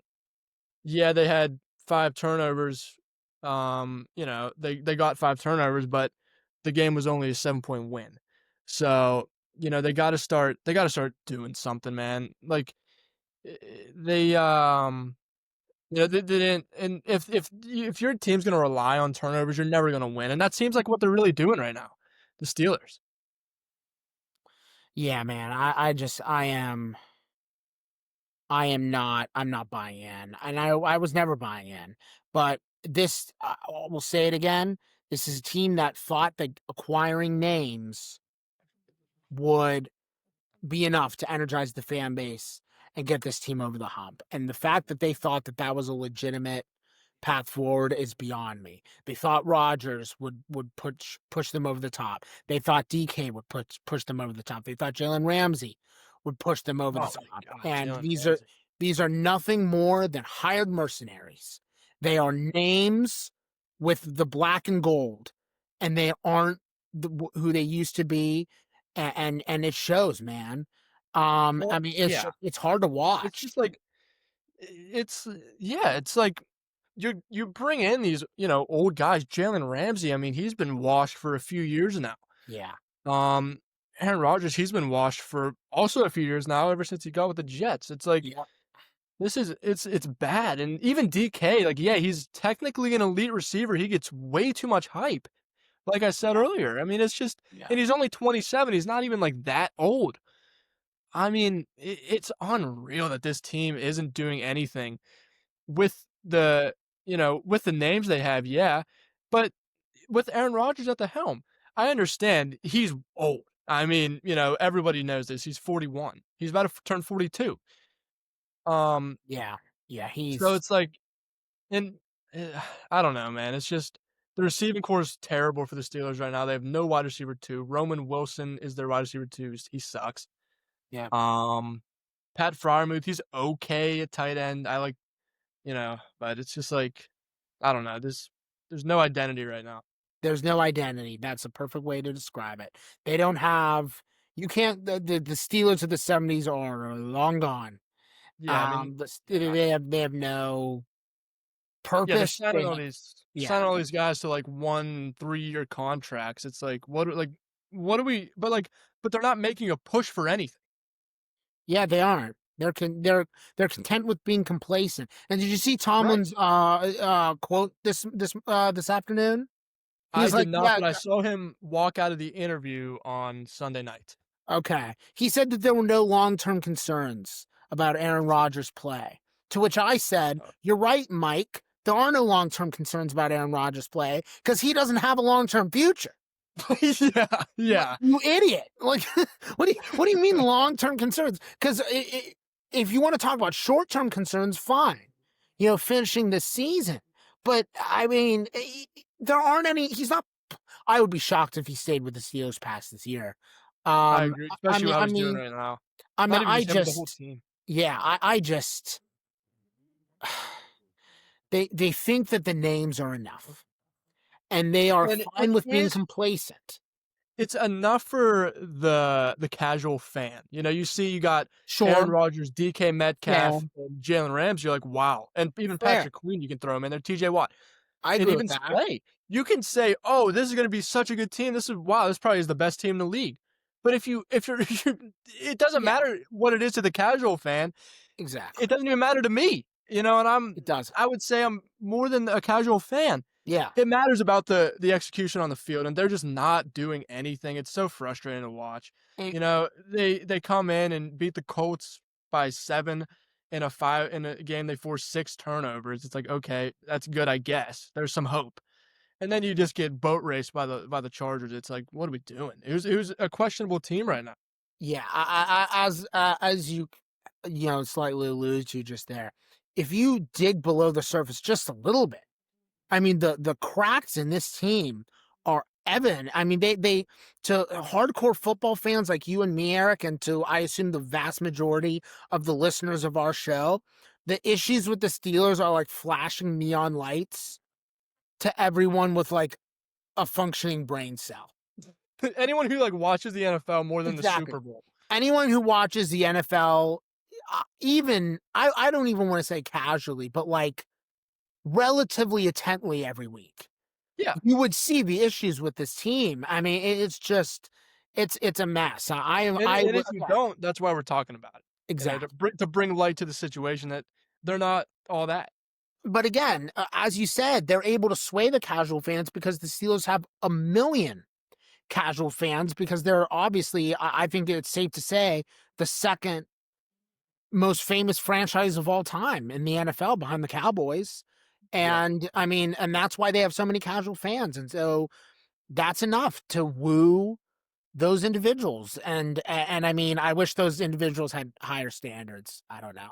yeah, they had 5 turnovers. They got 5 turnovers, but the game was only a 7-point win. So they got to start. They got to start doing something, man. Like eh, they they didn't. And if your team's gonna rely on turnovers, you're never gonna win. And that seems like what they're really doing right now, the Steelers. Yeah, man. I'm not buying in. And I was never buying in. But this we'll say it again. This is a team that thought that acquiring names would be enough to energize the fan base and get this team over the hump. And the fact that they thought that that was a legitimate path forward is beyond me. They thought Rodgers would push them over the top. They thought DK would push them over the top. They thought Jalen Ramsey would push them over the Oh my top. god, And Jalen Ramsey. these are nothing more than hired mercenaries. They are names with the black and gold, and they aren't who they used to be, and it shows, man. I Well, mean, yeah, it's hard to it's watch. just like it's like you bring in these old guys. Jalen Ramsey, I mean, he's been washed for a few years now. Yeah, Um, Aaron Rodgers, he's been washed for also a few years now, ever since he got with the Jets. It's like yeah, it's bad. And even DK, like, yeah, he's technically an elite receiver. He gets way too much hype. Like I said earlier. I mean, it's just, yeah. and he's only 27. He's not even like that old. I mean, it's unreal that this team isn't doing anything with with the names they have, yeah. But with Aaron Rodgers at the helm, I understand he's old. I mean, everybody knows this. He's 41. He's about to turn 42. Um, Yeah, yeah, so he's it's like, and I don't know, man. It's just the receiving core is terrible for the Steelers right now. They have no wide receiver two. Roman Wilson is their wide receiver two. He sucks. yeah. Um, Pat Fryermuth, he's okay at tight end. I like, but it's just like, I don't know. There's no identity right now. There's no identity. That's a perfect way to describe it. They don't have. You can't. The Steelers of the '70s are long gone. Yeah, I mean, yeah, They have no yeah. They're purpose. Yeah, signing all these guys to like 1 3 year contracts. It's like, what do we? But they're not making a push for anything, yeah, they aren't. They're content with being complacent. And did you see right? Tomlin's quote this afternoon? I He's did like, not, yeah, but I saw him walk out of the interview on Sunday night. okay. He said that there were no long-term concerns about Aaron Rodgers' play. To which I said, Uh, "You're right, Mike. There are no long-term concerns about Aaron Rodgers' play because he doesn't have a long-term future." yeah, yeah, You idiot! Like, what do you mean long-term concerns? Because if you want to talk about short-term concerns, fine. Finishing the season. But I mean, there aren't any. He's not. I would be shocked if he stayed with the Steelers past this year. I agree, I especially mean, what how I he's doing mean, right now. I mean, Not even I just him, but the whole just, team. yeah, I just, they think that the names are enough, and they are And it fine with being is complacent. it's enough for the casual fan. You know, you see you got Aaron Sure, Rodgers, DK fair, Metcalf, and Jalen Ramsey, you're like, "Wow." And even fair. Patrick Queen, you can throw him in there, TJ Watt, I and agree with even that. Slay. You can say, "Oh, this is gonna be such a good team. This is wow, this probably is the best team in the league." But if you're if you're it doesn't Yeah, matter what it is to the casual fan. It exactly. doesn't even matter to me, you know, and It doesn't. I would say I'm more than a casual fan. Yeah. It matters about the execution on the field, and they're just not doing anything. It's so frustrating to watch. And, You know, they come in and beat the Colts by 7 in a game they forced 6 turnovers. It's like, "Okay, that's good, I guess. There's some hope." And then you just get boat raced by the Chargers. It's like, "What are we doing?" It was a questionable team right now. yeah, as you know, slightly alluded to just there, if you dig below the surface just a little bit, I mean, the cracks in this team are evident. I mean, they to hardcore football fans like you and me, Eric, and to I assume the vast majority of the listeners of our show, the issues with the Steelers are like flashing neon lights to everyone with like a functioning brain cell. Anyone who, like, watches the NFL more than the Exactly. Super Bowl. Anyone who watches the NFL, even I don't even want to say casually, but like relatively intently every week, Yeah. you would see the issues with this team. I mean, it's just it's a mess. I And would if you yeah, don't, that's why we're talking about it. You know, exactly. to bring light to the situation that they're not all that. But again, as you said, they're able to sway the casual fans because the Steelers have a million casual fans because they're obviously, I think it's safe to say, the second most famous franchise of all time in the NFL behind the Cowboys. Yeah. And I mean, and that's why they have so many casual fans. And so that's enough to woo those individuals. And I mean, I wish those individuals had higher standards. I don't know.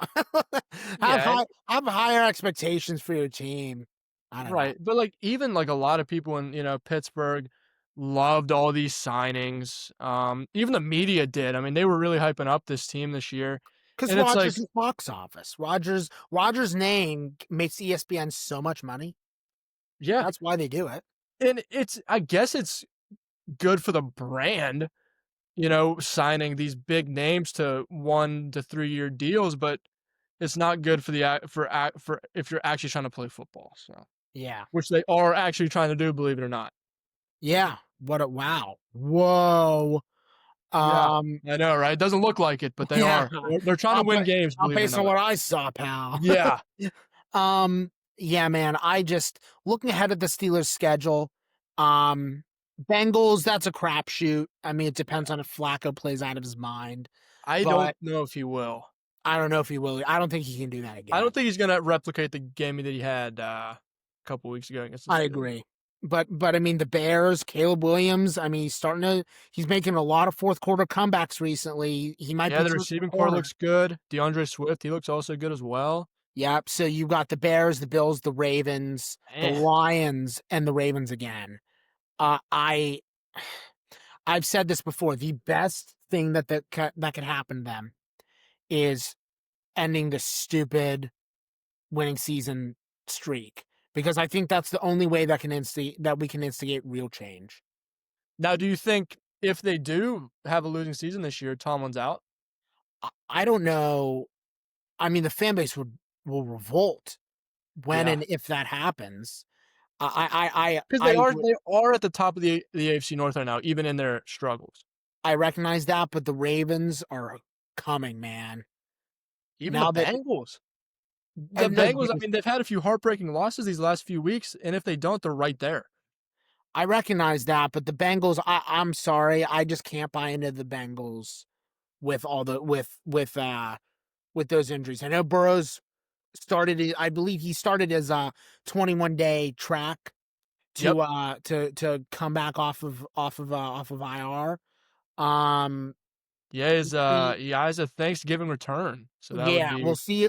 Yeah, Have higher expectations for your team. I don't know. right. But, like, even, like, a lot of people in, you know, Pittsburgh loved all these signings. Even the media did. I mean, they were really hyping up this team this year. Because And it's like, Rogers is box office. Rogers' name makes ESPN so much money. yeah. That's why they do it. And it's I guess it's good for the brand, you know, signing these big names to 1 to 3-year deals, but it's not good for the for if you're actually trying to play football, so Yeah. which they are actually trying to do, believe it or not. Yeah. What a wow. Whoa. Yeah, Um, I know, right? It doesn't look like it, but they yeah. are. They're trying to win games, believe it or Based on not. what I saw, pal. Yeah, Yeah, man. I just looking ahead at the Steelers' schedule. Um, Bengals, that's a crapshoot. I mean, it depends on if Flacco plays out of his mind, I don't but know if he will. I don't know if he will. I don't think he can do that I again. don't think he's gonna replicate the game that he had, a couple weeks ago against the I Steelers. agree. But I mean the Bears, Caleb Williams, I mean he's making a lot of fourth quarter comebacks recently. He might Yeah, be the turning the receiving core corner. looks good. DeAndre Swift, he looks also good as well. Yep. So you got the Bears, the Bills, the Ravens, the Eh. Lions, and the Ravens again. Uh, I I've said this before. The best thing that could happen to them is ending the stupid winning season streak because I think that's the only way that we can instigate real change. Now, do you think if they do have a losing season this year, Tomlin's out? I don't know. I mean, the fan base will revolt when Yeah, and if that happens. because they are at the top of the AFC North right now, even in their struggles. I recognize that, but the Ravens are coming, man. Even the Now that Bengals. The and no, Bengals, I mean, they've had a few heartbreaking losses these last few weeks, and if they don't, they're right there. I recognize that, but the Bengals, I'm sorry, I just can't buy into the Bengals with all the with those injuries. I know Burrows I believe he started as a 21-day track Yep. to come back off of IR. Um, Yeah, the he has a Thanksgiving return, so that would yeah, be we'll see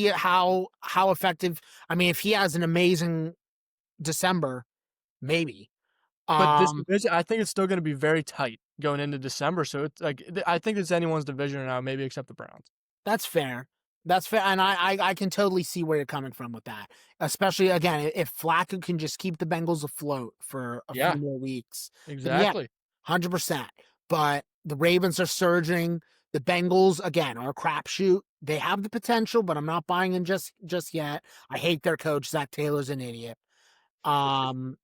it how effective. I mean, if he has an amazing December, maybe. But this Um, division, I think it's still gonna be very tight going into December, so it's like I think it's anyone's division now, maybe except the Browns. That's fair. That's fair, and I can totally see where you're coming from with that. Especially again, if Flacco can just keep the Bengals afloat for a few Yeah, more weeks, then yeah, exactly. 100%. But the Ravens are surging. The Bengals again are a crapshoot. They have the potential, but I'm not buying in just yet. I hate their coach. Zach Taylor's an idiot. Um,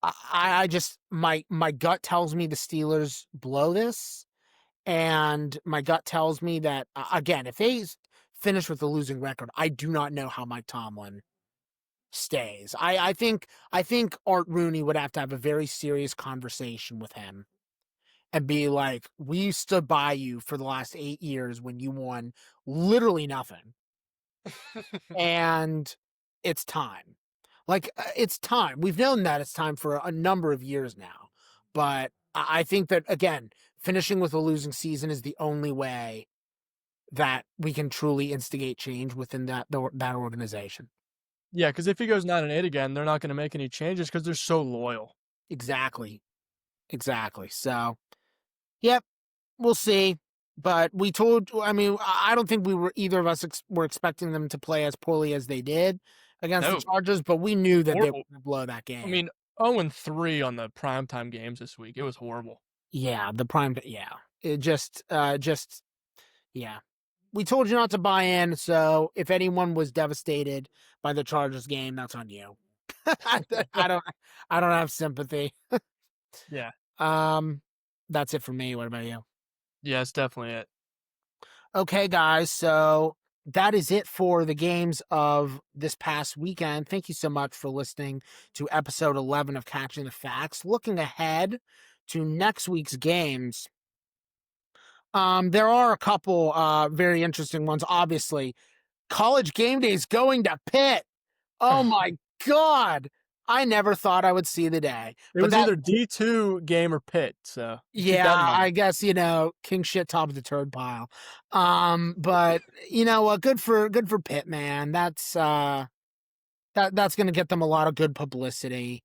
I just my gut tells me the Steelers blow this. And my gut tells me that again, if they finish with a losing record, I do not know how Mike Tomlin stays. I think Art Rooney would have a very serious conversation with him and be like, "We stood by you for the last 8 years when you won literally nothing, and it's time. Like it's time. We've known that it's time for a number of years now, but I think that again, finishing with a losing season is the only way that we can truly instigate change within that organization. Yeah, because if he goes 9-8 again, they're not gonna make any changes because 'cause they're so loyal. Exactly. Exactly. So, yep, we'll see. But we told, I mean, I don't think we were either of us were expecting them to play as poorly as they did against the No, Chargers, but we knew that they were horrible. going to blow that I game. mean, 0-3 on the primetime games this week, it was horrible. Yeah, yeah. It yeah. We told you not to buy in, so if anyone was devastated by the Chargers game, that's on you. I I don't I don't have sympathy. Yeah. Um, that's it for me. What about you? Yeah, it's definitely it. Okay, guys. So that is it for the games of this past weekend. Thank you so much for listening to episode 11 of Catching the Facts. Looking ahead to next week's games, there are a couple very interesting ones. Obviously, College Game Day is going to Pitt. Oh my God. I never thought I would see the day. It But was that either D2 game or Pitt, so you keep Yeah, that in mind. I guess, king shit top of the turd pile. But you know what? Good for Pitt, man. That's gonna get them a lot of good publicity.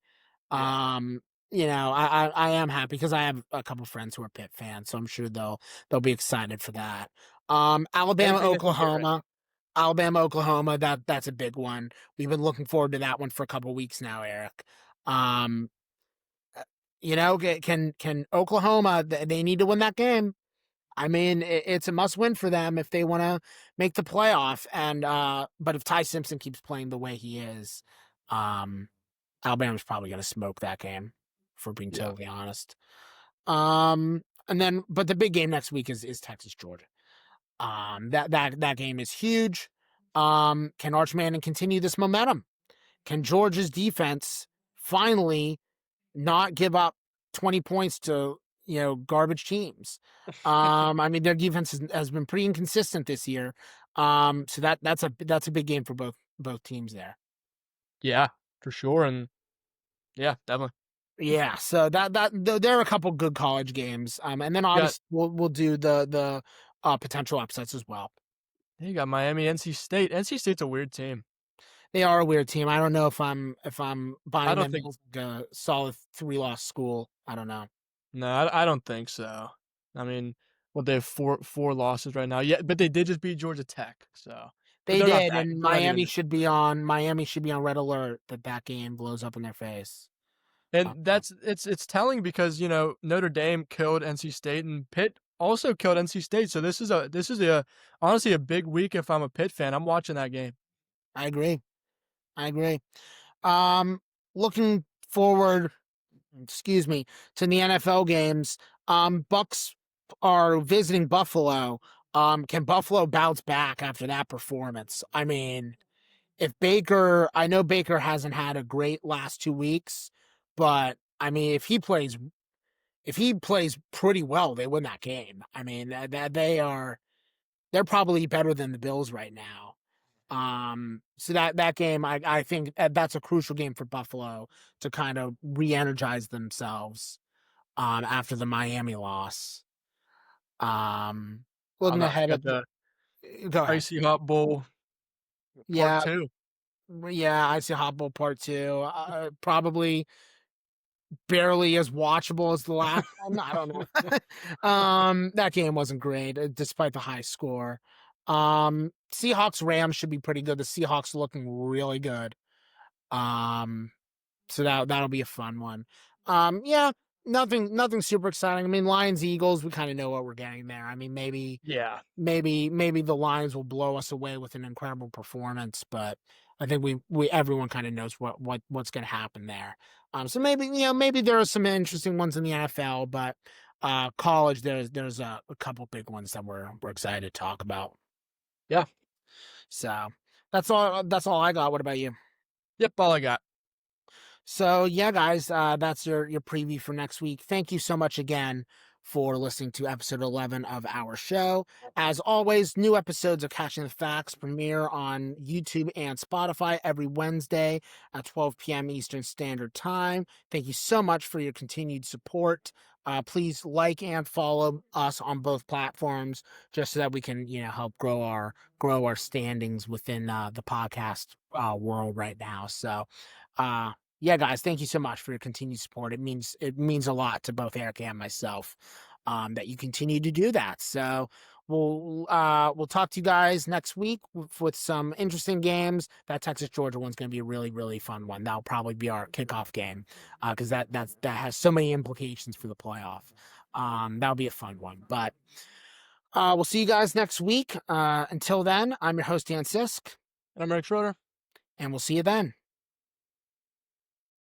Yeah. Um, I am happy because I have a couple friends who are Pitt fans, so I'm sure they'll be excited for that. Alabama, Anything that can get right. Oklahoma. Alabama, Oklahoma, that's a big one. We've been looking forward to that one for a couple weeks now, Eric. Um, can Oklahoma? They need to win that game. I mean, it's a must win for them if they want to make the playoff. And but if Ty Simpson keeps playing the way he is, um, Alabama's probably going to smoke that game. For being Yeah. totally honest. And then, but the big game next week is Texas Georgia. That game is huge. Can Arch Manning continue this momentum? Can Georgia's defense finally not give up 20 points to, garbage teams? I mean, their defense has been pretty inconsistent this year. So that's a big game for both teams there. Yeah, for sure, and yeah, definitely. Yeah, so there are a couple good college games. And then You got obviously we'll do the potential upsets as well. you got Miami, NC State. NC State's a weird team. They are a weird team. I don't know if I'm I buying don't them think as like a solid 3-loss school. I don't know. no, I don't think so. I mean, well, they have four losses right now. Yeah, but they did just beat Georgia Tech, so but They did, and they're not even Miami should be on red alert that game blows up in their face. and Uh, that's it's telling because, Notre Dame killed NC State and Pitt also killed NC State, so this is honestly a big week if I'm a Pitt fan. I'm watching that game. I agree. I agree. Um, Looking forward, excuse me, to the NFL games. Bucks are visiting Buffalo. Can Buffalo bounce back after that performance? I mean, I know Baker hasn't had a great last 2 weeks, but I mean, if he plays pretty well, they win that game. I mean, that they're probably better than the Bills right now. So that game, I think that's a crucial game for Buffalo to kind of re-energize themselves. After the Miami loss. Um, How Looking about you ahead got at the go ahead. Icy Hot Bowl Part Yeah, 2. yeah, I see Hot Bowl Part 2. Probably barely as watchable as the last one. I don't know. That game wasn't great, despite the high score. Seahawks Rams should be pretty good. The Seahawks looking really good. Um, so that'll be a fun one. Yeah, nothing super exciting. I mean, Lions Eagles, we kind of know what we're getting there. I mean, Yeah. maybe the Lions will blow us away with an incredible performance, but I think we everyone kind of knows what's going to happen there. So maybe maybe there are some interesting ones in the NFL, but college there's a couple big ones that we're excited to talk about. Yeah. So that's all I got. What about you? Yep, all I got. So yeah, guys, that's your preview for next week. Thank you so much again for listening to episode 11 of our show. As always, new episodes of Catching the Facts premiere on YouTube and Spotify every Wednesday at 12 p.m. Eastern Standard Time. Thank you so much for your continued support. Please like and follow us on both platforms, just so that we can help grow our standings within the podcast world right now. So. Uh, yeah, guys, thank you so much for your continued support. It means a lot to both Eric and myself that you continue to do that. So we'll talk to you guys next week with some interesting games. That Texas Georgia one's going to be a really really fun one. That'll probably be our kickoff game because that has so many implications for the playoff. That'll be a fun one. But we'll see you guys next week. Until then, I'm your host Dan Sisk, And I'm Eric Schroeder. and we'll see you then.